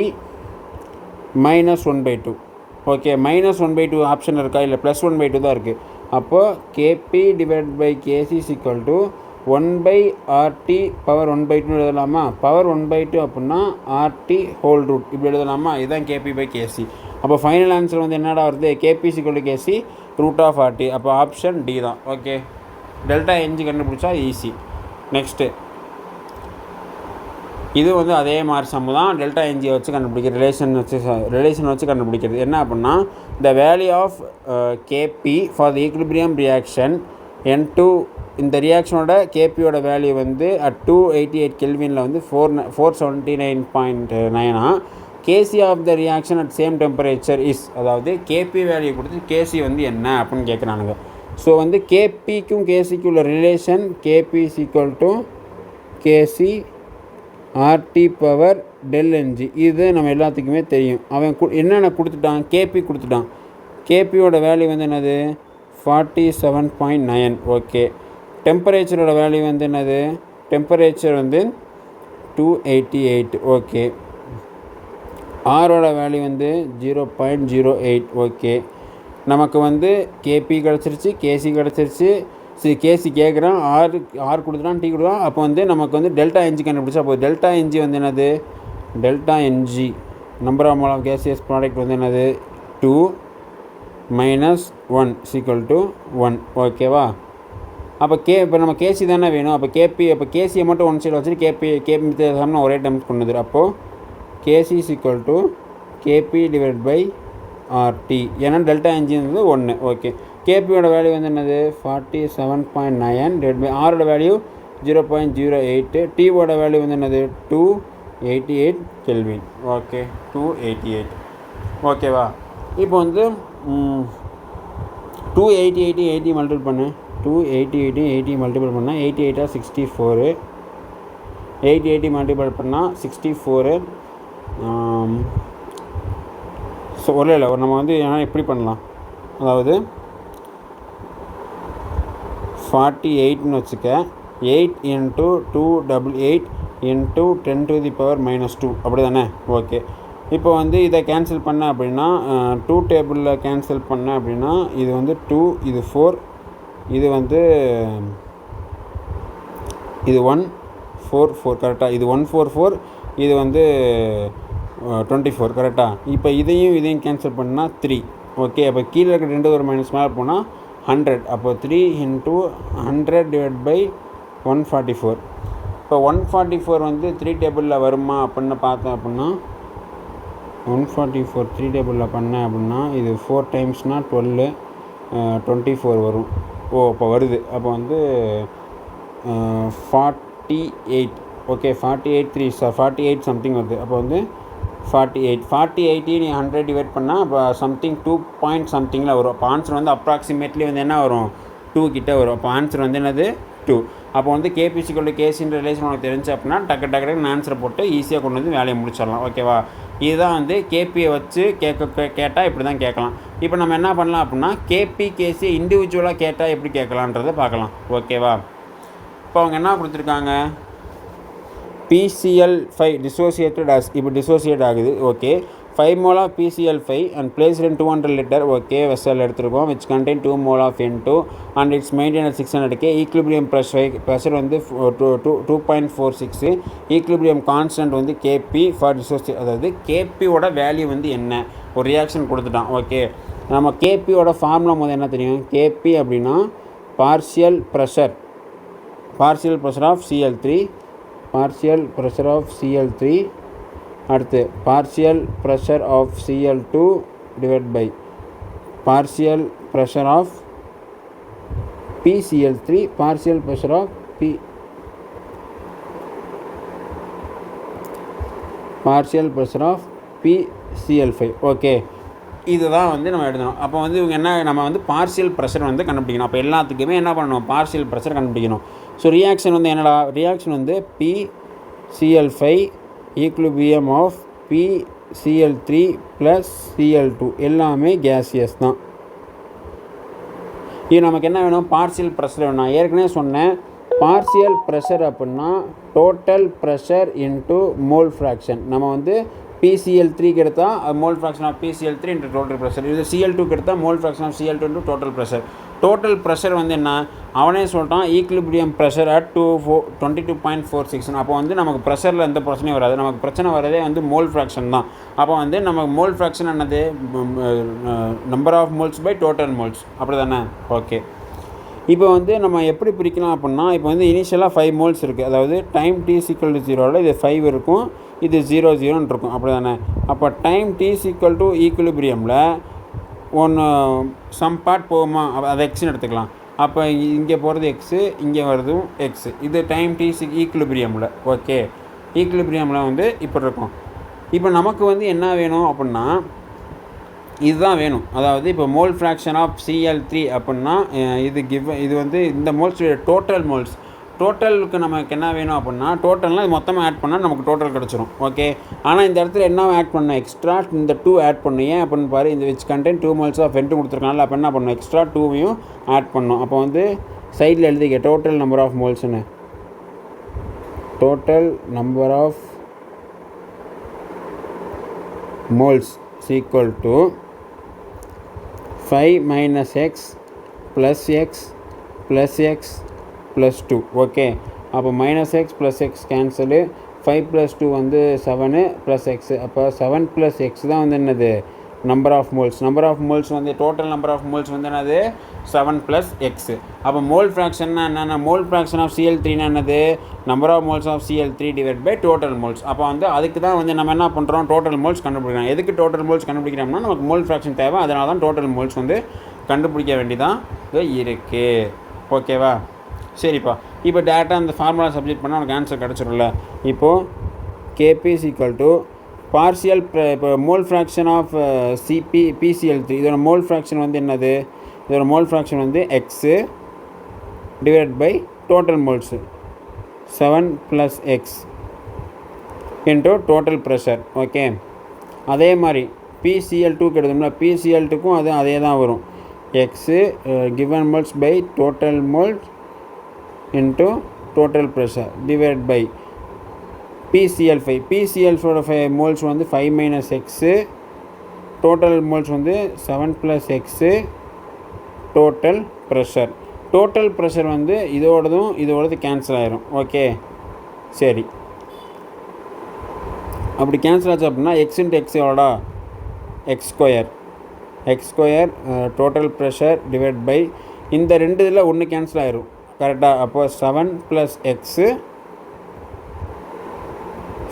-1/2. Okay, -1/2 option இருக்கா? இல்லை, +1/2 தான் இருக்குது. அப்போது KP/KC = 1/RT பவர் 1/2 எழுதலாமா? பவர் 1/2 அப்படின்னா RT ஹோல் ரூட் இப்படி எழுதலாமா? இதுதான் KP/KC. அப்போ ஃபைனல் ஆன்சர் வந்து என்னடா வருது? KP = KC √RT. அப்போ ஆப்ஷன் டி தான். ஓகே, டெல்டா என்ஜி கண்டுபிடிச்சா ஈஸி. நெக்ஸ்ட்டு இது வந்து அதே மாதிரி சம்மு தான். டெல்டா என்ஜியை வச்சு கண்டுபிடிக்கிறது, ரிலேஷன் வச்சு கண்டுபிடிக்கிறது. என்ன அப்படின்னா the value of KP for the equilibrium reaction N2. இந்த ரியாக்ஷனோட KPயோட வேல்யூ வந்து அட் 288 கெல்வினில் வந்து 479.9. KC of the reaction at same temperature is. அதாவது KP வேல்யூ கொடுத்து KC வந்து என்ன அப்படின்னு கேட்குறானுங்க. ஸோ வந்து KPக்கும் KCக்கும் உள்ள relation KP = KC RT power ΔNG. இது நம்ம எல்லாத்துக்குமே தெரியும். அவன் என்னென்ன கொடுத்துட்டான்? KP கொடுத்துட்டான். KPயோட வேல்யூ வந்து என்னது? 47.9. ஓகே, டெம்பரேச்சரோட வேல்யூ வந்து என்னது? டெம்பரேச்சர் வந்து 288. ஓகே, ஆரோட வேல்யூ வந்து 0.08. ஓகே, நமக்கு வந்து KP கிடச்சிருச்சு, KC கிடச்சிருச்சு. KC கேட்குறான், R கொடுத்துட்டான், T கொடுக்குறான். அப்போ வந்து நமக்கு வந்து டெல்டா என்ஜி கண்டுபிடிச்சா போகுது. டெல்டா என்ஜி வந்து என்னது? Delta ng number of mole of gaseous product வந்து என்னது? 2 - 1 = 1. ஓகேவா? அப்போ இப்போ நம்ம KC தானே வேணும். அப்போ KCயை மட்டும் ஒன் சைடில் வச்சுட்டு KP சார்னா ஒரே டைம் கொண்டு வந்துடும். அப்போது KC = KP/RT. ஏன்னா டெல்டா என்ஜின் வந்து 1. ஓகே, KPயோட வேல்யூ வந்து என்னது? 47.9. ஆரோட வேல்யூ 0.08. Tவோட வேல்யூ வந்து என்னது? 288 கெல்வின். ஓகே, 288. ஓகேவா? இப்போ வந்து 288 மல்டிபிள் பண்ணு. 288 மல்டிபிள் பண்ணால் 88 64. 88 மல்டிபிள் பண்ணால் 64. ஸோ இல்லை நம்ம வந்து ஏன்னா இப்படி பண்ணலாம். அதாவது 48ன்னு வச்சுக்க. 8 × 288 × 10⁻². அப்படி தானே? ஓகே, இப்போ வந்து இதை கேன்சல் பண்ண அப்படின்னா 2 டேபிளில் கேன்சல் பண்ண அப்படின்னா இது வந்து 2, இது 4, இது வந்து இது 1 4 4 கரெக்டாக, இது 1 4 4, இது வந்து 24 கரெக்டாக. இப்போ இதையும் கேன்சல் பண்ணால் 3. ஓகே, அப்போ கீழே இருக்க 2 ஒரு மைனஸ் மேலே போனால் 100. அப்போ 3 × 100 / 144. இப்போ 144 வந்து 3 டேபிளில் வருமா அப்படின்னு பார்த்தோம் அப்படின்னா 144 3 டேபிளில் பண்ணேன் அப்படின்னா இது 4 டைம்ஸ்னால் 12 24 வரும். இப்போ வருது. அப்போ வந்து 48. ஓகே, 48 சம்திங் வருது. அப்போ வந்து 48 நீ 100 டிவைட் பண்ணால் அப்போ சம்திங் 2 பாயிண்ட் சம்திங்கில் வரும். அப்போ ஆன்சர் வந்து அப்ராக்சிமேட்லி வந்து என்ன வரும், 2 கிட்டே வரும். அப்போ ஆன்சர் வந்து என்னது 2. அப்போ வந்து கேபிசிக்கல் கேசின்ற ரிலேஷன் உனக்கு தெரிஞ்சு அப்படின்னா டக்கு ஆன்சரை போட்டு ஈஸியாக கொண்டு வந்து வேலையை முடிச்சிடலாம். ஓகேவா, இதுதான் வந்து கேபியை வச்சு கேட்டால் இப்படி தான் கேட்கலாம். இப்போ நம்ம என்ன பண்ணலாம் அப்படின்னா கேபி கேசி இண்டிவிஜுவலாக கேட்டால் எப்படி கேட்கலான்றதை பார்க்கலாம். ஓகேவா, இப்போ அவங்க என்ன கொடுத்துருக்காங்க, PCl5 dissociated as, இப்போ டிசோசியேட் ஆகுது. Okay, 5 mol of PCl5 and placed in 200 liter okay vessel எடுத்துருக்கோம், which contain 2 mol of N2 and it's maintained at 600 K. Equilibrium pressure வந்து 2.46. ஈக்குலிபிரியம் கான்ஸ்டன்ட் வந்து KP ஃபார் டிசோசியேட். அதாவது கேபியோட value வந்து என்ன, ஒரு reaction கொடுத்துட்டான். ஓகே, நம்ம கேபியோட ஃபார்முலா முதல் என்ன தெரியும், கேபி அப்படின்னா partial pressure of Cl3, partial pressure of Cl3, அடுத்து partial pressure of Cl2 divided by partial pressure of PCl3, partial pressure of PCl5. Okay, இதுதான் வந்து நம்ம எழுதணும். அப்போ வந்து இவங்க என்ன, நம்ம வந்து பார்ஷியல் ப்ரெஷர் வந்து கண்டுபிடிக்கணும். அப்போ எல்லாத்துக்குமே என்ன பண்ணணும், பார்ஷியல் ப்ரெஷர் கண்டுபிடிக்கணும். ஸோ ரியாக்ஷன் வந்து என்னடா, ரியாக்ஷன் வந்து PCl5 equilibrium of PCl3 + Cl2 எல்லாமே கேசியஸ் தான். இது நமக்கு என்ன வேணும், பார்ஷியல் ப்ரெஷர் வேணும். நான் ஏற்கனவே சொன்னேன், பார்ஷியல் ப்ரெஷர் அப்படின்னா total pressure into mole fraction. நம்ம வந்து PCl3க்கு எடுத்தால் mole fraction of PCl3 into total pressure. இது Cl2க்கு எடுத்தால் mole fraction of Cl2 into total pressure. Total pressure வந்து என்ன, அவனே சொல்லிட்டான் ஈக்குலிபிரியம் ப்ரெஷர் at 22.46. அப்போ வந்து நமக்கு ப்ரெஷரில் எந்த பிரச்சனையும் வராது. நமக்கு பிரச்சனை வரதே வந்து மோல் ஃப்ராக்ஷன் தான். அப்போ வந்து நமக்கு மோல் ஃப்ராக்ஷன் என்னது, number of moles by total moles, அப்படி தானே. ஓகே, இப்போ வந்து நம்ம எப்படி பிரிக்கலாம் அப்படின்னா, இப்போ வந்து இனிஷியலாக 5 மோல்ஸ் இருக்குது. அதாவது டைம் t = 0ல் இது 5 இருக்கும், இது 0 0ன்னு இருக்கும், அப்படி தானே. அப்போ டைம் t = ஈக்குலிபிரியமில் ஒன்று சம் பார்ட் போகுமா, அதை எக்ஸ்ன்னு எடுத்துக்கலாம். அப்போ இங்கே போகிறது எக்ஸு, இங்கே வருதும் எக்ஸு. இது டைம் t ஈக்குலிபிரியமில். ஓகே, ஈக்குலிபிரியமில் வந்து இப்படி இருக்கும். இப்போ நமக்கு வந்து என்ன வேணும் அப்படின்னா இதுதான் வேணும். அதாவது இப்போ மோல் ஃப்ராக்ஷன் ஆஃப் Cl3 அப்படின்னா இது வந்து இந்த மோல்ஸ் டோட்டல் மோல்ஸ். டோட்டலுக்கு நமக்கு என்ன வேணும் அப்படின்னா, டோட்டல்னால் இது மொத்தமாக ஆட் பண்ணால் நமக்கு டோட்டல் கிடச்சிரும். ஓகே, ஆனால் இந்த இடத்துல என்ன ஆட் பண்ணணும், எக்ஸ்ட்ரா இந்த 2 ஆட் பண்ணணும். ஏன் அப்படின்னு பாரு, இந்த which content 2 moles of N2 கொடுத்துருக்காங்கல்ல, அப்போ என்ன பண்ணணும், எக்ஸ்ட்ரா 2வையும் ஆட் பண்ணணும். அப்போ வந்து சைடில் எழுதிக்க டோட்டல் நம்பர் ஆஃப் மோல்ஸ்னு, total number of moles equal to 5 - x + x + x + 2. Okay, அப்போ -x + x கேன்சலு, 5 + 2 வந்து 7 + x. அப்போ 7 + x தான் வந்து என்னது, நம்பர் ஆஃப் மோல்ஸ் வந்து டோட்டல் நம்பர் ஆஃப் மோல்ஸ் வந்து என்னது 7 + x. அப்போ மோல் ஃப்ராக்ஷன்னா என்னென்ன, மோல் ஃப்ராக்ஷன் ஆஃப் Cl3 என்னது, number of moles of Cl3 divide by total moles. அப்போ வந்து அதுக்கு தான் வந்து நம்ம என்ன பண்ணுறோம், டோட்டல் மோல்ஸ் கண்டுபிடிக்கிறோம். எதுக்கு டோட்டல் மோல்ஸ் கண்டுபிடிக்கிறோம்னா நமக்கு மோல் ஃப்ராக்ஷன் தேவை, அதனால தான் டோட்டல் மோல்ஸ் வந்து கண்டுபிடிக்க வேண்டியதான் இருக்குது. ஓகேவா, சரிப்பா. இப்போ டேரெக்டாக அந்த ஃபார்முலா சப்ஜெக்ட் பண்ணால் நமக்கு ஆன்சர் கிடச்சிடும்ல. இப்போது KP = பார்ஷியல் இப்போ மோல் ஃப்ராக்ஷன் ஆஃப் PCl3, இதோட மோல் ஃப்ராக்ஷன் வந்து என்னது, இதோட மோல் ஃப்ராக்ஷன் வந்து x divide by total moles 7 + x into total pressure. Okay, அதே மாதிரி PCl2க்கு எடுத்தோம்னா PCl2க்கும் அதே தான் வரும், x given moles by total moles into total pressure divide by PCl5 PCl4 moles வந்து 5 - x, டோட்டல் மோல்ஸ் வந்து 7 + x, டோட்டல் ப்ரெஷர் வந்து இதோடது கேன்சல் ஆயிரும். ஓகே, சரி. அப்படி கேன்சல் ஆச்சு அப்படின்னா x × x எவ்வளோடா, x² total pressure divide by இந்த ரெண்டு இதில் ஒன்று கேன்சல் ஆயிரும். கரெக்டாக? அப்போ 7 + x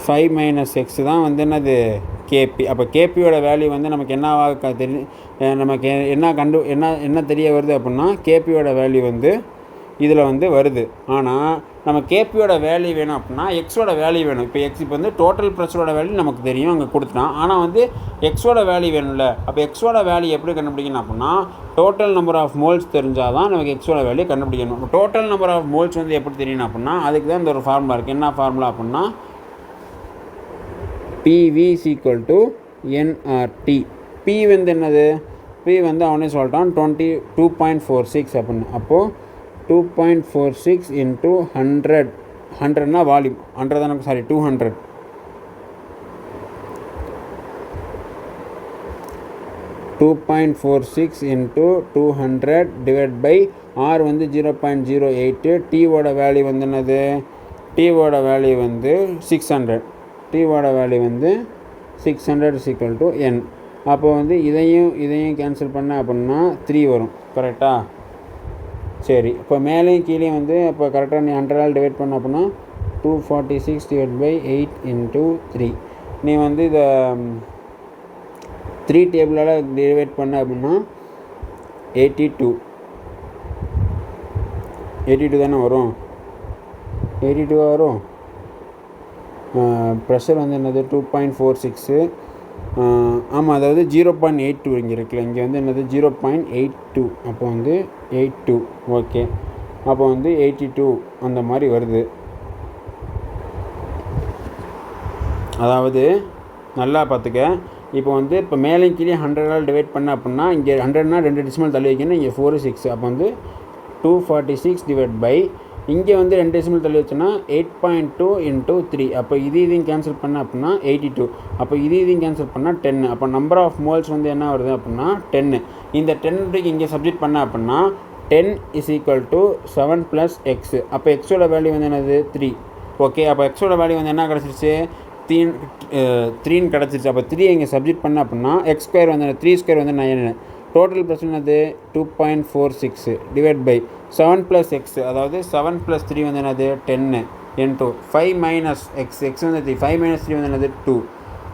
5 - x தான் வந்து என்னது, கேபி. அப்போ கேபியோட வேல்யூ வந்து நமக்கு என்னவாக நமக்கு என்ன தெரிய வருது அப்படின்னா, கேபியோட வேல்யூ வந்து இதில் வந்து வருது. ஆனால் நம்ம கேபியோட வேல்யூ வேணும் அப்படின்னா எக்ஸோட வேல்யூ வேணும். இப்போ வந்து டோட்டல் ப்ரெஷரோட வேல்யூ நமக்கு தெரியும், அங்கே கொடுத்துட்டான். ஆனால் வந்து எக்ஸோட வேல்யூ வேணும்ல. அப்போ எக்ஸோட வேல்யூ எப்படி கண்டுபிடிக்கணும் அப்படின்னா, டோட்டல் நம்பர் ஆஃப் மோல்ஸ் தெரிஞ்சால் தான் நமக்கு எக்ஸோட வேல்யூ கண்டுபிடிக்கணும். இப்போ டோட்டல் நம்பர் ஆஃப் மோல்ஸ் வந்து எப்படி தெரியணும் அப்படின்னா, அதுக்கு தான் இந்த ஒரு ஃபார்முலா இருக்குது. என்ன ஃபார்முலா அப்படின்னா, PV = nRT. P வந்து என்னது, P வந்து அவனே சொல்லிட்டான் 2.46 அப்படின்னு. அப்போது 2.46 × 100, 100னா வால்யூம், 100 தானே, சாரி 200. 2.46 × 200 டிவைட் பை R வந்து 0.08. Tவோட வேல்யூ வந்து என்னது, Tவோட வேல்யூ வந்து 600. Tவோட வேல்யூ வந்து 600 = n. அப்போ வந்து இதையும் கேன்சல் பண்ண அப்படின்னா 3 வரும். கரெக்டாக? சரி. இப்போ மேலேயும் கீழே வந்து இப்போ கரெக்டாக நீ 100 டிவைட் பண்ண அப்படின்னா 246 / 8 × 3. நீ வந்து இதை 3 டேபிளால் டிவைட் பண்ண அப்படின்னா 82 தானே வரும். 82 வரும். ப்ரெஷர் வந்து என்னது 2.46. ஆமாம், அதாவது 0.82 இங்கே இருக்குல்ல, இங்கே வந்து என்னது 0.82. அப்போ வந்து 82. ஓகே, அப்போ வந்து 82 அந்த மாதிரி வருது. அதாவது நல்லா பார்த்துக்க. இப்போ வந்து இப்போ மேலே கீழே 100 டிவைட் பண்ண அப்படின்னா, இங்கே 100னா 2 டெசிமல் தள்ளி வைக்கணும், இங்கே 4 6. அப்போ வந்து 246 டிவைட் பை இங்கே வந்து 2 டெசிமல் தள்ளி வச்சோன்னா 8.2 × 3. அப்போ இதையும் கேன்சல் பண்ண அப்படின்னா 82. அப்போ இதையும் கேன்சல் பண்ணால் 10. அப்போ நம்பர் ஆஃப் மோல்ஸ் வந்து என்ன வருது அப்படின்னா 10. இந்த 10 இங்கே சப்ஜெக்ட் பண்ண அப்படின்னா 10 = 7 + x. அப்போ எக்ஸோட வேல்யூ வந்து என்னது 3. ஓகே, அப்போ எக்ஸோட வேல்யூ வந்து என்ன கிடச்சிருச்சு, 3 கிடச்சிருச்சு. அப்போ 3 இங்கே சப்ஜெக்ட் பண்ண அப்படின்னா x² வந்து 3² வந்து 9. டோட்டல் ப்ரெஷர் என்னது 2.46 டிவைட் பை 7 + x. அதாவது 7 + 3 வந்து என்னது 10 × 5 - x. x வந்து 3. 5 - 3 வந்து என்னது 2.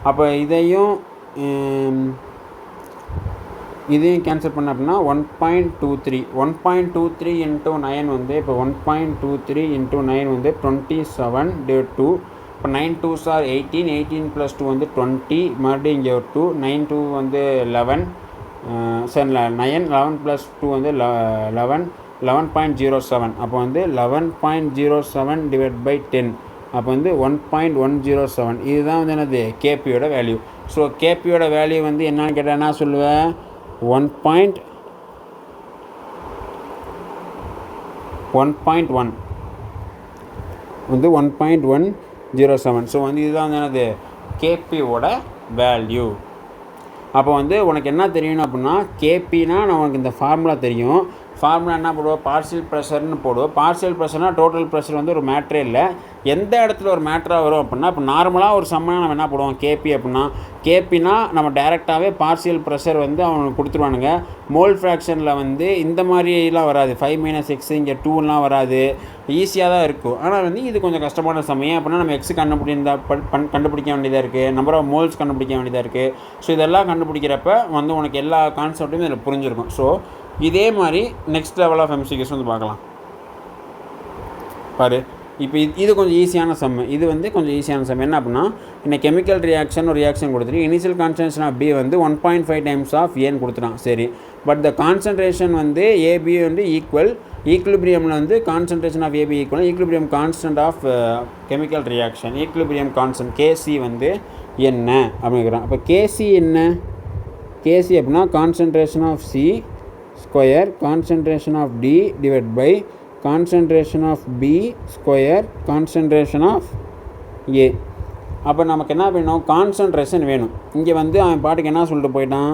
அப்போ இதையும் கேன்சல் பண்ண அப்படின்னா 1.23. 1.23 × 9 வந்து இப்போ 1.23 × 9 வந்து 27 / 2. இப்போ 9 2s are 18. 18 + 2 வந்து 20. மறுபடியும் இங்கே ஒரு 2. 9 2 வந்து 11. சரி, 9. 11 + 2 வந்து 11. 11.07. அப்போ வந்து 11.07 டிவைட் பை 10. அப்போ வந்து 1.107. இதுதான் வந்து என்னது கேபியோட வேல்யூ. ஸோ கேபியோட வேல்யூ வந்து என்னன்னு கேட்டால் என்ன சொல்லுவேன், 1.1 வந்து 1.107. ஸோ வந்து இதுதான் வந்து என்னது கேபியோட வேல்யூ. அப்போ வந்து உனக்கு என்ன தெரியணும் அப்படின்னா, கேபினா உனக்கு இந்த ஃபார்முலா தெரியும். ஃபார்முலா என்ன போடுவோம், பார்ஷியல் ப்ரெஷர்னு போடுவோம். பார்ஷியல் ப்ரெஷர்னால் டோட்டல் ப்ரெஷர் வந்து ஒரு மேட்ரே இல்லை. எந்த இடத்துல ஒரு மேட்ராக வரும் அப்படின்னா, இப்போ நார்மலாக ஒரு சம்மனா நம்ம என்ன போடுவோம், கேபி அப்படின்னா. கேபினா நம்ம டேரெக்டாகவே பார்ஷியல் ப்ரெஷர் வந்து அவனுக்கு கொடுத்துருவானுங்க. மோல் ஃப்ராக்ஷனில் வந்து இந்த மாதிரிலாம் வராது. 5 - x இங்கே 2லாம் வராது. ஈஸியாக தான் இருக்கும். ஆனால் வந்து இது கொஞ்சம் கஷ்டமான சமயம். அப்படின்னா நம்ம எக்ஸ் கண்டுபிடிக்க வேண்டியதாக இருக்குது, நம்பர் ஆஃப் மோல்ஸ் கண்டுபிடிக்க வேண்டியதாக இருக்குது. ஸோ இதெல்லாம் கண்டுபிடிக்கிறப்ப வந்து உனக்கு எல்லா கான்செப்ட்டும் இதில் புரிஞ்சிருக்கும். ஸோ இதே மாதிரி நெக்ஸ்ட் லெவல் ஆஃப் எம்சிக்யூஸ் வந்து பார்க்கலாம் பாரு. இப்போ இது கொஞ்சம் ஈஸியான சம்மு. இது வந்து கொஞ்சம் ஈஸியான சம். என்ன அப்படின்னா, இந்த கெமிக்கல் ரியாக்ஷன் ஒரு ரியாக்ஷன் கொடுத்துட்டு இனிஷியல் கான்சன்ட்ரேஷன் ஆஃப் பி வந்து 1.5 டைம்ஸ் ஆஃப் ஏன்னு கொடுத்துட்டான். சரி, பட் த கான்சன்ட்ரேஷன் வந்து ஏபி வந்து ஈக்குலிபிரியமில் வந்து concentration of AB equal equilibrium constant of chemical reaction. Equilibrium constant KC வந்து என்ன அப்படிங்கிறான். அப்போ கேசி என்ன, கேசி அப்படின்னா concentration of C square concentration of D divide by concentration of B square concentration of A. அப்போ நமக்கு என்ன வேணும், கான்சன்ட்ரேஷன் வேணும். இங்கே வந்து அவன் பாட்டுக்கு என்ன சொல்லிட்டு போயிட்டான்,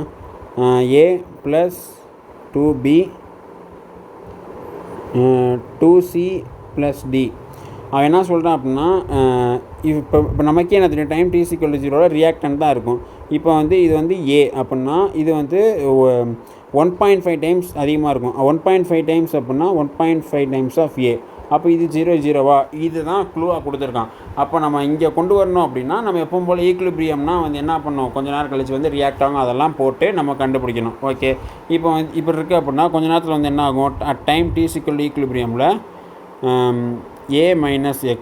a + 2b 2c + d. அவன் என்ன சொல்கிறான் அப்படின்னா, இப்போ நமக்கே என்ன தெரியும், டைம் t = 0 ரியாக்டன்ட் தான் இருக்கும். இப்போ வந்து இது வந்து a அப்படின்னா இது வந்து 1.5 டைம்ஸ் அதிகமாக இருக்கும். 1.5 டைம்ஸ் அப்படின்னா 1.5 டைம்ஸ் ஆஃப் a. அப்போ இது 0 இதுதான் க்ளூவாக கொடுத்துருக்கான். அப்போ நம்ம இங்கே கொண்டு வரணும் அப்படின்னா நம்ம எப்பவும் போல் ஈக்குலிபிரியம்னா வந்து என்ன பண்ணணும், கொஞ்சம் நேரம் கழிச்சு வந்து ரியாக்ட் ஆகும், அதெல்லாம் போட்டு நம்ம கண்டுபிடிக்கணும். ஓகே, இப்போ வந்து இப்படி இருக்குது அப்படின்னா கொஞ்ச நேரத்தில் வந்து என்ன ஆகும், time t = ஈக்குலிபிரியமில் a - x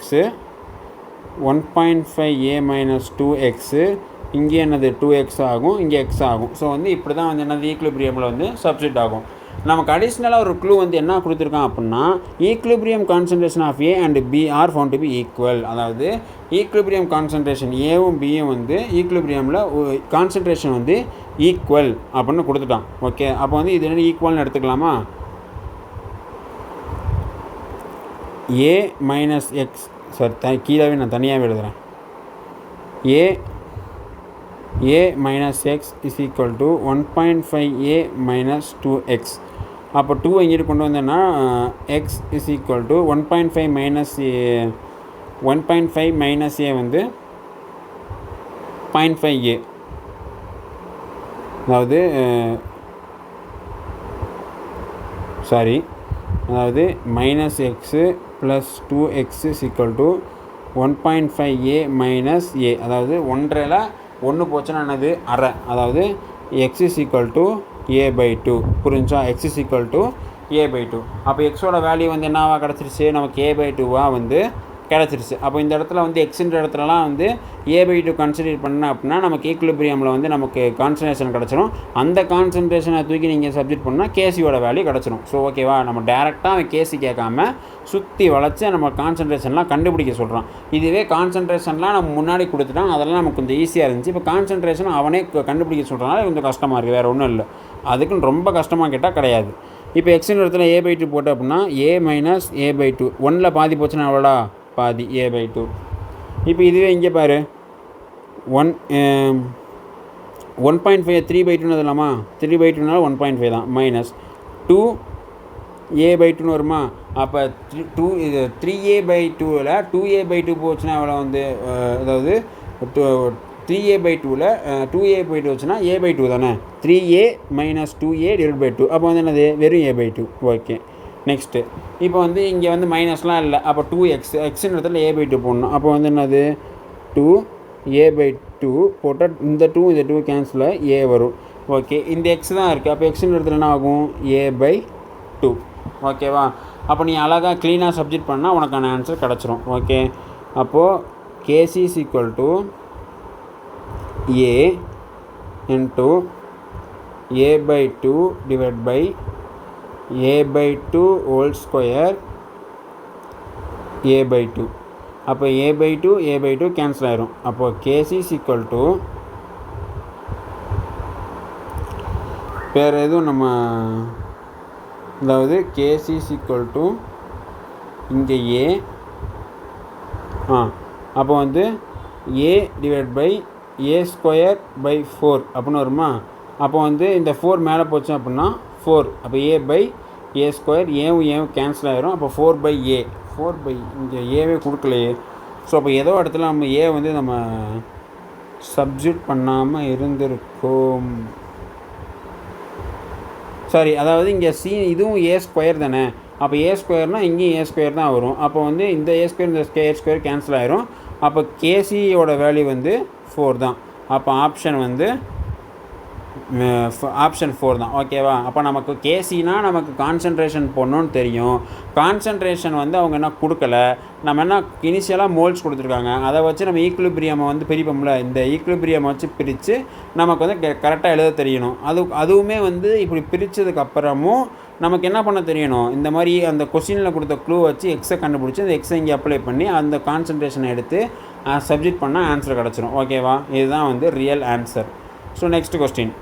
1.5a - 2x இங்கே என்னது 2x ஆகும், இங்கே x ஆகும். ஸோ வந்து இப்படி தான் வந்து என்னது ஈக்குலிபிரியமில் வந்து சப்ஸ்டிட் ஆகும். நமக்கு அடிஷ்னலாக ஒரு க்ளூ வந்து என்ன கொடுத்துருக்கான் அப்படின்னா, equilibrium concentration of a and b are found to be equal. அதாவது ஈக்குலிபிரியம் கான்சன்ட்ரேஷன் ஏவும் பியும் வந்து ஈக்குலிபிரியமில் கான்சன்ட்ரேஷன் வந்து ஈக்குவல் அப்படின்னு கொடுத்துட்டான். ஓகே, அப்போ வந்து இது என்ன ஈக்குவல்னு எடுத்துக்கலாமா, a - x கீழே நான் தனியாக எழுதுகிறேன், a - x = 1.5a - 2x. அப்போ 2 இங்கிட்டு கொண்டு வந்தேன்னா x = 1.5 - a வந்து 0.5a. அதாவது -x + 2x = 1.5a - a. அதாவது 1/2 1 போச்சுன்னா என்னது அரை, அதாவது x = a/2. புரிஞ்சா, x = a/2. அப்போ எக்ஸோட வேல்யூ வந்து என்னவா கிடச்சிருச்சு, நமக்கு a/2 வந்து கிடச்சிருச்சு. அப்போ இந்த இடத்துல வந்து எக்ஸுன்ற இடத்துலலாம் வந்து a/2 கன்சிடர் பண்ண அப்படின்னா நமக்கு ஈக்குலிபிரியமில் வந்து நமக்கு கான்சன்ட்ரேஷன் கிடச்சிரும். அந்த கான்சன்ட்ரேஷனை தூக்கி நீங்கள் சப்ஜெக்ட் பண்ணால் கேசியோட வேல்யூ கிடச்சிரும். ஸோ ஓகேவா, நம்ம டேரெக்டாக அவன் கேசி கேட்காம சுற்றி வளைச்சி நம்ம கான்சன்ட்ரேஷன்லாம் கண்டுபிடிக்க சொல்கிறான். இதுவே கான்சன்ட்ரேஷன்லாம் நம்ம முன்னாடி கொடுத்துட்டோம், அதெல்லாம் நமக்கு கொஞ்சம் ஈஸியாக இருந்துச்சு. இப்போ கான்சன்ட்ரேஷன் அவனே கண்டுபிடிக்க சொல்கிறனால கொஞ்சம் கஷ்டமாக இருக்குது, வேறு ஒன்றும் இல்லை. அதுக்குன்னு ரொம்ப கஷ்டமாக கேட்டால் கிடையாது. இப்போ எக்ஸுன்ற இடத்துல a/2 போட்டு அப்படின்னா a - a/2 1ல் பாதி போச்சுன்னா எவ்வளோடா, பாதி a/2. இப்போ இதுவே இங்கே பாரு 1.5 3/2 இல்லாமா, 3/2 1.5 தான், -2 a/2 வருமா. அப்போ 3a/2ல் 2a/2 போச்சுன்னா எவ்வளோ வந்து, அதாவது 3a/2ல் 2a/2 வச்சுன்னா a/2 தானே, 3a - 2a/2. அப்போ வந்து என்னது, வெறும் a/2. ஓகே, நெக்ஸ்ட்டு இப்போ வந்து இங்கே வந்து மைனஸ்லாம் இல்லை. அப்போ 2x எக்ஸுன்ற இடத்துல a/2 போடணும். அப்போ வந்து என்னது 2a/2 போட்டால் இந்த 2 கேன்சல் a வரும். ஓகே, இந்த x தான் இருக்குது. அப்போ எக்ஸுன்ற இடத்துல என்ன ஆகும், a/2. ஓகேவா, அப்போ நீ அழகாக க்ளீனாக சப்ஜெக்ட் பண்ணால் உனக்கான ஆன்சர் கிடச்சிரும். ஓகே, அப்போது kc = a × a/2 / a/2 whole square a/2. அப்போ a/2 கேன்சல் ஆயிரும். அப்போ kc = வேறு எதுவும் நம்ம, அதாவது kc = இங்கே a, அப்போ வந்து a/a² அப்படின்னு வருமா. அப்போ வந்து இந்த 4 மேலே போச்சு அப்படின்னா 4. அப்போ a/a², ஏவும் கேன்சல் ஆகிரும். அப்போ 4/a இங்கே ஏவே கொடுக்கலையே. ஸோ அப்போ ஏதோ இடத்துல நம்ம ஏ வந்து நம்ம சப்ஸ்டியூட் பண்ணாமல் இருந்திருக்கோம். சாரி, அதாவது இங்கே இதுவும் a² தானே. அப்போ a²னால் இங்கேயும் a² தான் வரும். அப்போ வந்து இந்த a² இந்த a² கேன்சல் ஆகிரும். அப்போ கேசியோட வேல்யூ வந்து 4 தான். அப்போ ஆப்ஷன் 4 தான். ஓகேவா, அப்போ நமக்கு கேசினா நமக்கு கான்சன்ட்ரேஷன் போடணும்னு தெரியும். கான்சன்ட்ரேஷன் வந்து அவங்க என்ன கொடுக்கல, நம்ம என்ன இனிஷியலாக மோல்ஸ் கொடுத்துருக்காங்க, அதை வச்சு நம்ம ஈக்குலிபிரியமை வந்து பிரிப்போம்ல, இந்த ஈக்குலிபிரியம் வச்சு பிரித்து நமக்கு வந்து கரெக்டாக எழுத தெரியணும். அதுவுமே வந்து இப்படி பிரித்ததுக்கப்புறமும் நமக்கு என்ன பண்ண தெரியணும், இந்த மாதிரி அந்த கொஸ்டினில் கொடுத்த க்ளூ வச்சு எக்ஸை கண்டுபிடிச்சி அந்த எக்ஸை இங்கே அப்ளை பண்ணி அந்த கான்சன்ட்ரேஷனை எடுத்து சப்ஜெக்ட் பண்ணால் ஆன்சர் கிடச்சிரும். ஓகேவா, இதுதான் வந்து real answer. So next question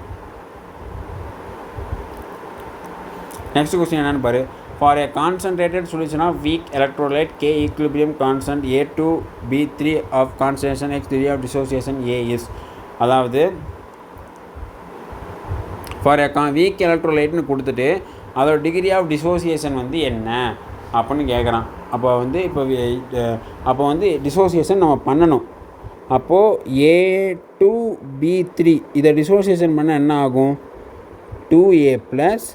என்னென்னு பாரு. For a concentrated solution of weak electrolyte, K equilibrium constant A2B3 of concentration X degree of dissociation A is. அதாவது ஃபார் எ வீக் எலக்ட்ரோலைட்னு கொடுத்துட்டு அதோட டிகிரி ஆஃப் டிசோசியேஷன் வந்து என்ன அப்படின்னு கேட்குறான். அப்போ வந்து டிசோசியேஷன் நம்ம பண்ணணும். அப்போது A2B3 இதை டிசோசியேஷன் பண்ண என்ன ஆகும்? 2A +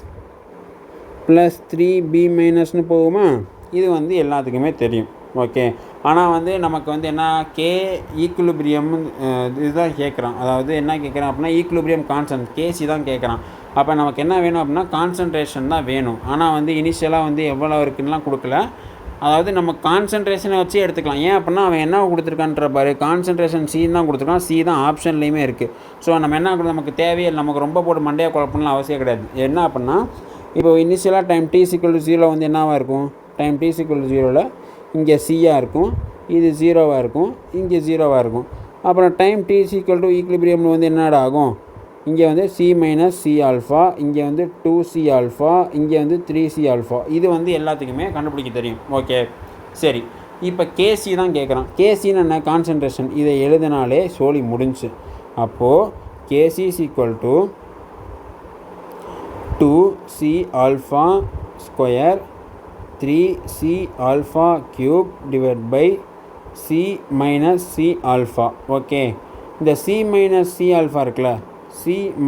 3B மைனஸ்னு போகுமா? இது வந்து எல்லாத்துக்குமே தெரியும். ஓகே. ஆனால் வந்து நமக்கு வந்து என்ன கே ஈக்குலிபிரியம் இதுதான் கேட்குறான். அதாவது என்ன கேட்குறான் அப்படின்னா ஈக்குலிபிரியம் கான்ஸ்டன்ட் கேசி தான் கேட்குறான். அப்போ நமக்கு என்ன வேணும் அப்படின்னா கான்சன்ட்ரேஷன் தான் வேணும். ஆனால் வந்து இனிஷியலாக வந்து எவ்வளோ இருக்குன்னுலாம் கொடுக்கல. அதாவது நம்ம கான்சன்ட்ரேஷனை வச்சு எடுத்துக்கலாம். ஏன் அப்படின்னா அவன் என்ன கொடுத்துருக்கான்ற பாரு, கான்சன்ட்ரேஷன் சி தான் கொடுத்துருக்கான். சி தான் ஆப்ஷன்லேயுமே இருக்குது. ஸோ நம்ம என்ன நமக்கு தேவையில்லை, நமக்கு ரொம்ப போட்டு மண்டையை குழப்பம்லாம் அவசியம் கிடையாது. என்ன அப்படின்னா இப்போ இனிஷியலாக டைம் t=0 வந்து என்னவாக இருக்கும்? டைம் t=0ல் இங்கே சியாக இருக்கும், இது 0வாக இருக்கும், இங்கே 0வாக இருக்கும். அப்புறம் டைம் t ஈக்குலிபிரியமில் வந்து என்னடா ஆகும்? இங்கே வந்து C - C ஆல்ஃபா, இங்கே வந்து 2C ஆல்ஃபா, இங்கே வந்து 3C ஆல்ஃபா. இது வந்து எல்லாத்துக்குமே கண்டுபிடிக்க தெரியும். ஓகே சரி. இப்போ கேசி தான் கேட்குறான். கேசின்னு என்ன? கான்சன்ட்ரேஷன். இதை எழுதினாலே சோலி முடிஞ்சு. அப்போது கேசி = 2C alpha square 3C alpha cube / C - C alpha. Okay. இந்த C - C ஆல்ஃபா இருக்குல்ல, C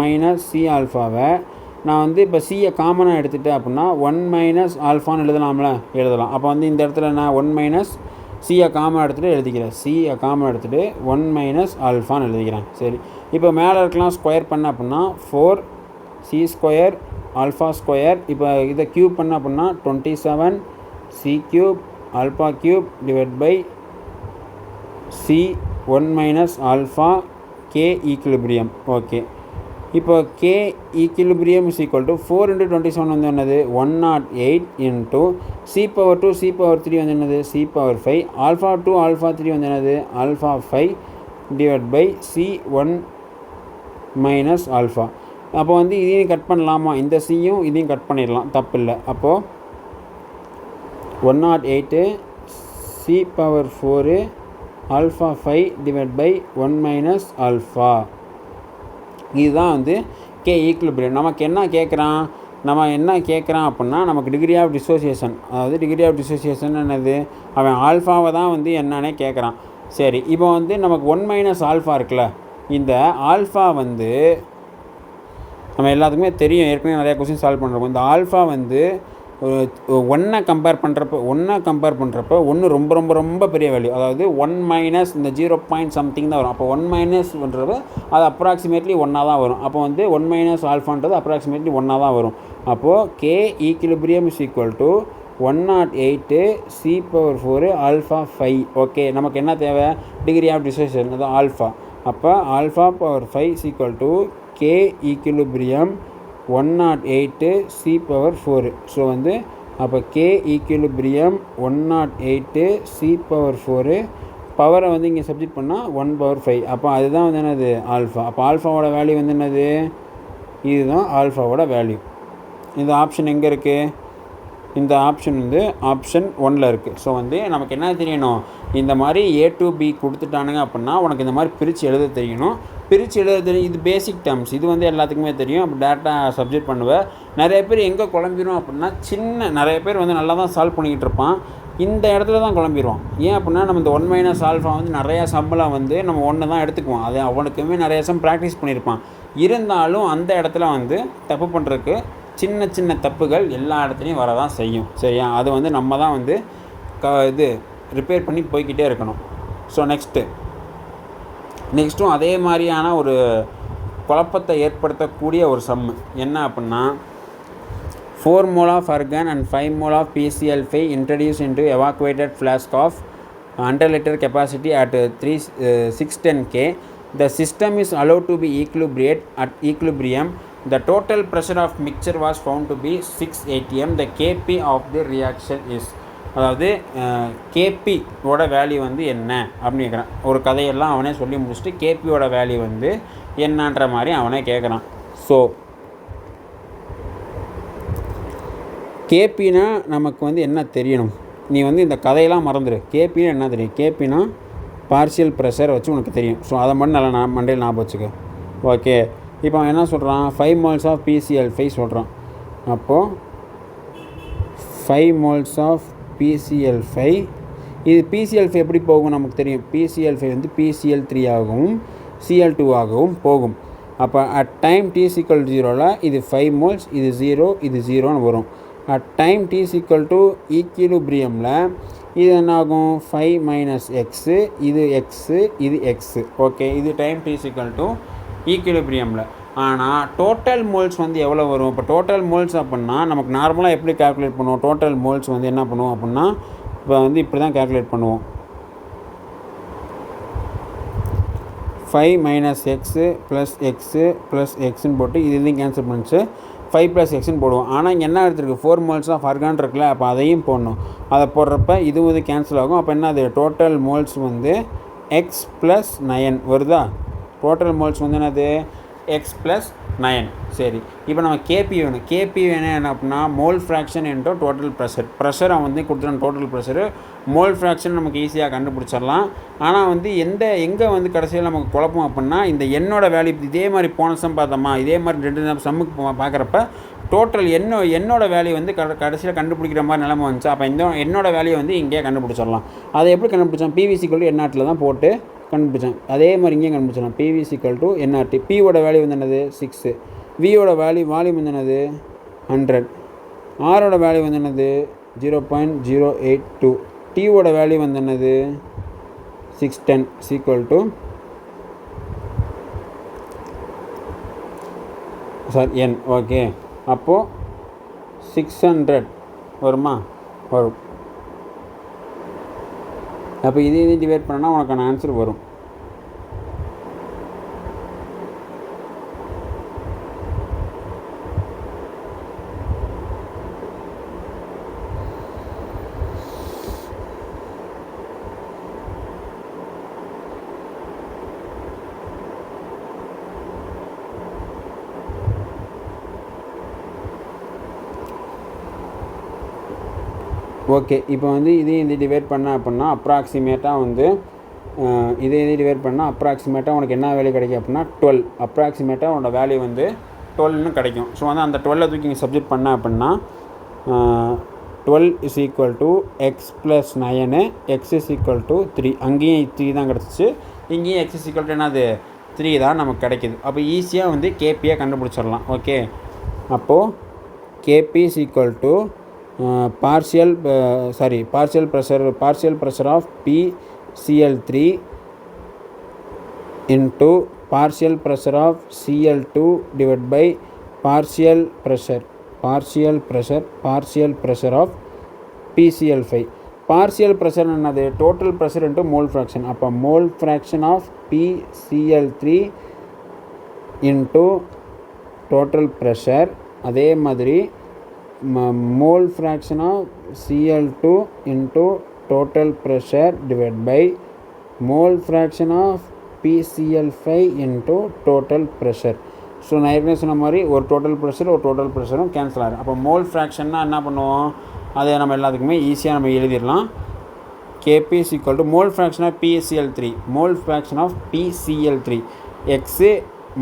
- C ஆல்ஃபாவை நான் வந்து இப்போ சியை காமனாக எடுத்துகிட்டேன் அப்படின்னா 1 - ஆல்ஃபான்னு எழுதலாம்ல? எழுதலாம். அப்போ வந்து இந்த இடத்துல நான் 1 - சியை காமனாக எடுத்துகிட்டு எழுதிக்கிறேன். சியை காமனாக எடுத்துகிட்டு 1 - ஆல்ஃபான்னு எழுதிக்கிறேன். சரி. இப்போ மேலே இருக்கலாம் ஸ்கொயர் பண்ண அப்படின்னா 4C² ஆல்ஃபா ஸ்கொயர். இப்போ இதை க்யூப் பண்ண அப்படின்னா 27C³ alpha cube / C 1 - alpha K equilibrium. Okay. இப்போ K ஈக்குலிபிரியம் = 4 × 27 வந்து என்னது? 108 × C⁴ C⁴3 வந்து என்னது? C⁴5. α2 α3 வந்து என்னது? α5 / C 1 - ஆல்ஃபா. அப்போ வந்து இதையும் கட் பண்ணலாமா? இந்த சியும் இதையும் கட் பண்ணிடலாம், தப்பு இல்லை. அப்போது 108 C⁴ α5 / 1 - ஆல்ஃபா. இதுதான் வந்து கே ஈக்குலிபிரியம். நமக்கு என்ன கேட்குறான் அப்படின்னா நமக்கு டிகிரி ஆஃப் டிசோசியேஷன். அதாவது டிகிரி ஆஃப் டிசோசியேஷன் என்னது? அவன் ஆல்ஃபாவை தான் வந்து என்னன்னே கேட்குறான். சரி. இப்போ வந்து நமக்கு 1 - ஆல்ஃபா இருக்குல்ல, இந்த ஆல்ஃபா வந்து நம்ம எல்லாத்துக்குமே தெரியும், ஏற்கனவே நிறையா கொஸ்டின் சால்வ் பண்ணுறோம். இந்த ஆல்ஃபா வந்து ஒன்றை கம்பேர் பண்ணுறப்ப ஒன்று ரொம்ப ரொம்ப ரொம்ப பெரிய வேல்யூ. அதாவது 1 - இந்த 0 something தான் வரும். அப்போ 1 - பண்ணுறது அது அப்ராக்சிமேட்லி 1 தான் வரும். அப்போ வந்து 1 - ஆல்ஃபான்றது அப்ராக்சிமேட்லி 1 தான் வரும். அப்போது கே ஈக்குலிபிரியம் = 108 C⁴ α5. ஓகே. நமக்கு என்ன தேவை? டிகிரி ஆஃப் டிசோசியேஷன், அது ஆல்ஃபா. அப்போ α⁴ = K ஈக்குலிபிரியம் 108 C⁴. ஸோ வந்து அப்போ K ஈக்குலிபிரியம் 108 C⁴. பவரை வந்து இங்கே சப்ஜெக்ட் பண்ணால் 1/5. அப்போ அதுதான் வந்து என்னது? ஆல்ஃபா. அப்போ ஆல்ஃபாவோட வேல்யூ வந்து என்னது? இதுதான் ஆல்ஃபாவோட வேல்யூ. இந்த ஆப்ஷன் எங்கே இருக்குது? இந்த ஆப்ஷன் வந்து ஆப்ஷன் 1ல் இருக்குது. ஸோ வந்து நமக்கு என்ன தெரியணும்? இந்த மாதிரி A2B கொடுத்துட்டானுங்க அப்படின்னா உனக்கு இந்த மாதிரி பிரித்து எழுத தெரியணும். இது பேசிக் டேர்ம்ஸ். இது வந்து எல்லாத்துக்குமே தெரியும். அப்போ டேரெக்டாக சப்ஜெக்ட் பண்ணுவேன். நிறைய பேர் எங்கே குழம்பிடும் அப்படின்னா நிறைய பேர் வந்து நல்லா தான் சால்வ் பண்ணிக்கிட்டு இருப்பான். இந்த இடத்துல தான் குழம்பிடுவான். ஏன் அப்படின்னா நம்ம இந்த 1 - ஆல்ஃபா வந்து நிறையா சம்பளம் வந்து நம்ம 1 தான் எடுத்துக்குவோம். அது அவனுக்குமே நிறைய சம் ப்ராக்டிஸ் பண்ணியிருப்பான். இருந்தாலும் அந்த இடத்துல வந்து தப்பு பண்ணுறதுக்கு சின்ன தப்புகள் எல்லா இடத்துலையும் வரதான் செய்யும். சரியா? அது வந்து நம்ம தான் வந்து ரிப்பேர் பண்ணி போய்கிட்டே இருக்கணும். ஸோ நெக்ஸ்ட்டும் அதே மாதிரியான ஒரு குழப்பத்தை ஏற்படுத்தக்கூடிய ஒரு சம்மு என்ன அப்படின்னா 4 mole of argon and 5 mole of PCl5 introduced into evacuated flask of 100 liter capacity at 610 K. The system is allowed to be equilibrate at equilibrium. The total pressure of mixture was found to be 6 atm. The Kp of the reaction is. அதாவது KP ஓட value வந்து என்ன அப்படின்னு கேட்குறான். ஒரு கதையெல்லாம் அவனே சொல்லி முடிச்சுட்டு கேபியோட வேல்யூ வந்து என்னன்ற மாதிரி அவனே கேட்குறான். ஸோ கேபினா நமக்கு வந்து என்ன தெரியணும், நீ வந்து இந்த கதையெல்லாம் மறந்துடு. கேபினா என்ன தெரியும், கேபினா பார்ஷியல் ப்ரெஷர் வச்சு உனக்கு தெரியும். ஸோ அதை மட்டும் நல்லா மண்டையில் ஞாபகம் வச்சுக்க. ஓகே, இப்போ அவன் என்ன சொல்கிறான், 5 moles ஆஃப் PCl5 சொல்கிறான். அப்போது 5 moles ஆஃப் PCl5, இது PCl5 எப்படி போகும் நமக்கு தெரியும். PCl5 வந்து PCl3 ஆகவும் Cl2 ஆகவும் போகும். அப்போ அட் டைம் t=0ல் இது 5 moles, இது 0, இது 0ன்னு வரும். அட் டைம் t= ஈக்விலிபிரியமில் இது என்ன ஆகும், 5 - x, இது x, இது x. ஓகே, இது டைம் t= ஈக்விலிபிரியமில். ஆனால் டோட்டல் மோல்ஸ் வந்து எவ்வளோ வரும். இப்போ டோட்டல் மோல்ஸ் அப்படின்னா நமக்கு நார்மலாக எப்படி கால்குலேட் பண்ணுவோம், டோட்டல் மோல்ஸ் வந்து என்ன பண்ணுவோம் அப்படின்னா, இப்போ வந்து இப்படி தான் கால்குலேட் பண்ணுவோம். 5 - x + x + xன்னு போட்டு இது இதையும் கேன்சல் பண்ணிச்சு 5 + xன்னு போடுவோம். ஆனால் இங்கே என்ன எடுத்துருக்கு, 4 moles ஆஃப் argon இருக்குல்ல, அப்போ அதையும் போடணும். அதை போடுறப்ப இது கேன்சல் ஆகும். அப்போ என்ன, அது டோட்டல் மோல்ஸ் வந்து x + 9 வருதா. டோட்டல் மோல்ஸ் வந்து என்னது, x + 9. சரி, இப்போ நம்ம கேபி வேணும். கேபி வேணும் என்ன அப்படின்னா, மோல் ஃப்ராக்ஷன் என்ற டோட்டல் ப்ரெஷர். ப்ரெஷரை வந்து கொடுத்துருந்த டோட்டல் ப்ரெஷரு, மோல் ஃப்ராக்ஷன் நமக்கு ஈஸியாக கண்டுபிடிச்சிடலாம். ஆனால் வந்து எங்கே வந்து கடைசியில் நமக்கு குழப்பம் அப்படின்னா, இந்த எண்ணோட வேல்யூ இதே மாதிரி போன சம் பார்த்தோமா, இதே மாதிரி 2 சம்முக்கு பார்க்குறப்ப டோட்டல் என்னோட வேல்யூ வந்து கடைசியில் கண்டுபிடிக்கிற மாதிரி நிலைமை வந்துச்சு. அப்போ என்னோட வேல்யூ வந்து இங்கேயே கண்டுபிடிச்சிடலாம். அதை எப்படி கண்டுபிடிச்சோம், PV= தான் போட்டு கண்டுபிடிச்சேன். அதே மாதிரி இங்கேயும் கண்டுபிடிச்சலாம். PV= nRT. Pயோட வேல்யூ வந்து என்னது, 6. Vயோட வால்யூம் வந்து என்னது, 100. Rோட வேல்யூ வந்து என்னது, 0.082. Tயோட வேல்யூ வந்து என்னது, 610 n. ஓகே, அப்போது 600 வருமா, வரும். அப்போ இதையும் டிவைட் பண்ணால் உனக்கான ஆன்சர் வரும். ஓகே, இப்போ வந்து இதையும் டிவைட் பண்ண அப்படின்னா அப்ராக்சிமேட்டாக வந்து இதை டிவைட் பண்ணால் அப்ராக்சிமேட்டாக உனக்கு என்ன வேல்யூ கிடைக்கும் அப்படின்னா 12. அப்ராக்சிமேட்டாக உன்னோட வேல்யூ வந்து 12ன்னு கிடைக்கும். ஸோ வந்து அந்த 12 தூக்கி இங்கே சப்ஜெக்ட் பண்ண அப்படின்னா 12 = x + 9, x = 3. அங்கேயும் 3 தான் கிடச்சிச்சு, இங்கேயும் x = என்னது, 3 தான் நமக்கு கிடைக்கிது. அப்போ ஈஸியாக வந்து கேபியை கண்டுபிடிச்சிடலாம். ஓகே, அப்போது KP = partial pressure of PCl3 into partial pressure of Cl2 divided by partial pressure of PCl5. partial pressure என்னது, total pressure into mole fraction. அப்போ mole fraction of PCl3 into total pressure. அதே மாதிரி mole fraction of Cl2 into total pressure divided by mole fraction of PCl5 into total pressure. So நான் ஏற்கனவே சொன்ன மாதிரி ஒரு total ப்ரெஷரும் cancel ஆகிடும். அப்போ மோல் ஃப்ராக்ஷன்னா என்ன பண்ணுவோம், அதை நம்ம எல்லாத்துக்குமே ஈஸியாக நம்ம எழுதிடலாம். KP = mole fraction of PCl3, mole fraction of PCl3, x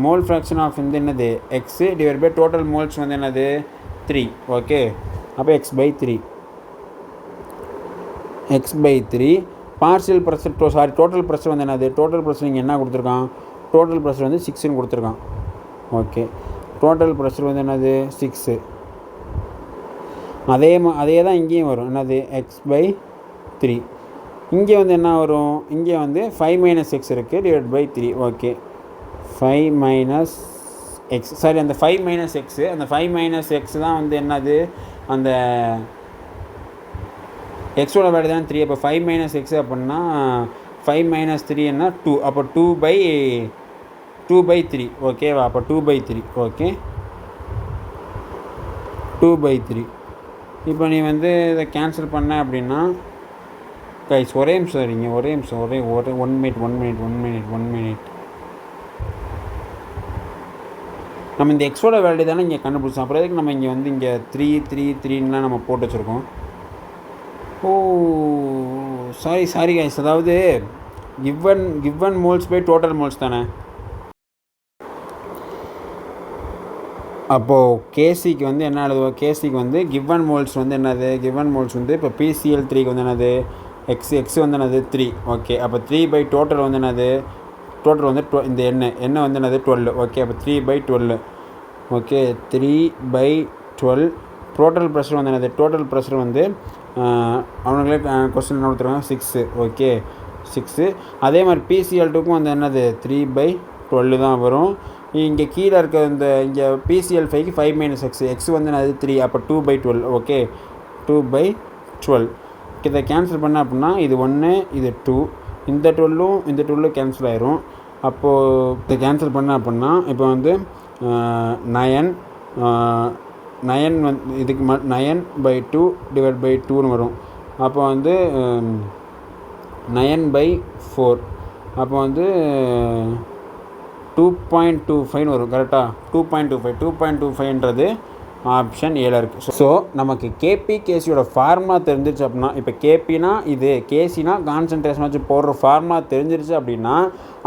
mole fraction of வந்து என்னது, x divided by total moles வந்து என்னது, 3. ஓகே, அப்போ x/3 partial pressure total pressure வந்து என்னது, டோட்டல் ப்ரெஷர் இங்கே என்ன கொடுத்துருக்கான், டோட்டல் ப்ரெஷர் வந்து 6ன்னு கொடுத்துருக்கான். ஓகே, டோட்டல் ப்ரெஷர் வந்து என்னது, 6. அதே தான் இங்கேயும் வரும், என்னது, x/3. இங்கே வந்து என்ன வரும், இங்கே வந்து 5 - x இருக்குது /3. ஓகே, 5 - x, சாரி, அந்த 5 - x, அந்த 5 - x தான் வந்து என்னது, அந்த எக்ஸோட வேல்யூ தான் 3. அப்போ 5 - x அப்படின்னா 5 - 3 என்ன 2. அப்போ 2/3. ஓகேவா, அப்போ 2/3. ஓகே, 2/3. இப்போ நீ வந்து இதை கேன்சல் பண்ண அப்படின்னா கைஸ், ஒரே நிமிஷம் சரிங்க, ஒரே நிமிஷம், ஒரே 1 மினிட். நம்ம இந்த எக்ஸோட வேல்யூ தானே இங்கே கண்டுபிடிச்சோம். அப்புறம் எதுக்கு நம்ம இங்கே வந்து இங்கே 3 3 3ன்லாம் நம்ம போட்டு வச்சுருக்கோம். ஓ சாரி கைஸ், அதாவது given moles by total moles தானே. அப்போது கேசிக்கு வந்து என்ன எழுதுவோம், கேசிக்கு வந்து கிவன் மோல்ஸ் வந்து என்னது, கிவன் மோல்ஸ் வந்து இப்போ PCl3க்கு வந்து என்னது எக்ஸ் வந்து என்னது 3. ஓகே, அப்போ 3 டோட்டல் வந்து என்னது, டோட்டல் வந்து இந்த எண்ணெய் வந்து என்னது 12. ஓகே, அப்போ 3/12. ஓகே, 3/12. டோட்டல் ப்ரெஷர் வந்து என்னது, டோட்டல் ப்ரெஷர் வந்து அவனுங்களே கொஸ்டின் என்ன கொடுத்துருக்காங்க 6. ஓகே 6. அதே மாதிரி PCl2க்கும் வந்து என்னது 3/12 தான் வரும். இங்கே கீழே இருக்க இந்த இங்கே PCl5க்கு 5 - x வந்து என்னது 3. அப்போ 2/12. ஓகே 2/12. இதை கேன்சல் பண்ண அப்படின்னா இது 1 இது 2, இந்த 12ம் இந்த 12 கேன்சல் ஆயிரும். அப்போது இதை கேன்சல் பண்ண அப்படின்னா இப்போ வந்து 9 வந்து இதுக்கு 9/2 / 2ன்னு வரும். அப்போ வந்து 9/4. அப்போ வந்து 2.25 வரும். கரெக்டாக 2.25ன்றது ஆப்ஷன் ஏல இருக்குது. ஸோ நமக்கு கேபி கேசியோட ஃபார்முலா தெரிஞ்சிருச்சு அப்படின்னா, இப்போ கேபினா இது, கேசினா கான்சன்ட்ரேஷன் வச்சு போடுற ஃபார்முலா தெரிஞ்சிருச்சு அப்படின்னா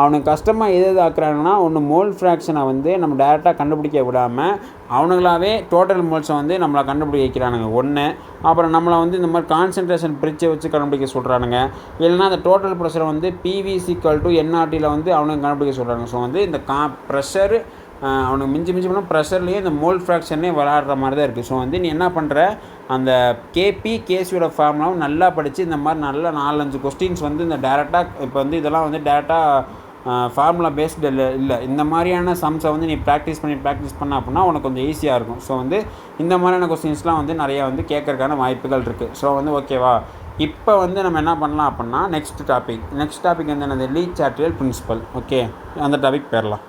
அவனுக்கு கஷ்டமாக எது ஆக்குறாங்கன்னா, ஒன்று மோல் ஃப்ராக்ஷனை வந்து நம்ம டேரெக்டாக கண்டுபிடிக்க விடாமல் அவனுங்களாவே டோட்டல் மோல்ஸை வந்து நம்மளை கண்டுபிடிக்க வைக்கிறானுங்க ஒன்று. அப்புறம் நம்மளை வந்து இந்த மாதிரி கான்சன்ட்ரேஷன் பிரிச்சை வச்சு கண்டுபிடிக்க சொல்கிறானுங்க. இல்லைனா அந்த டோட்டல் ப்ரெஷரை வந்து PV = NRTயில் வந்து அவனுக்கு கண்டுபிடிக்க சொல்கிறாங்க. ஸோ வந்து இந்த ப்ரெஷர் அவனுக்கு மிஞ்சி போனால் ப்ரெஷர்லேயே இந்த மோல் ஃப்ராக்ஷனே விளாடுற மாதிரி தான் இருக்குது. ஸோ வந்து நீ என்ன பண்ணுற, அந்த கேசியோட ஃபார்முலாவும் நல்லா படித்து இந்த மாதிரி நல்ல 4-5 கொஸ்டின்ஸ் வந்து இந்த டேரெக்டாக இப்போ வந்து இதெல்லாம் வந்து டேரெக்டாக ஃபார்முலா பேஸ்டு இல்லை இந்த மாதிரியான சம்ஸை வந்து நீ ப்ராக்டிஸ் பண்ண அப்படின்னா உனக்கு கொஞ்சம் ஈஸியாக இருக்கும். ஸோ வந்து இந்த மாதிரியான கொஸ்டின்ஸ்லாம் வந்து நிறையா வந்து கேட்கறதுக்கான வாய்ப்புகள் இருக்குது. ஸோ வந்து ஓகேவா, இப்போ வந்து நம்ம என்ன பண்ணலாம் அப்படின்னா நெக்ஸ்ட் டாபிக் வந்து என்னது, லீச் ஆர்டிரியல் பிரின்சிபல். ஓகே, அந்த டாபிக் போயிடலாம்.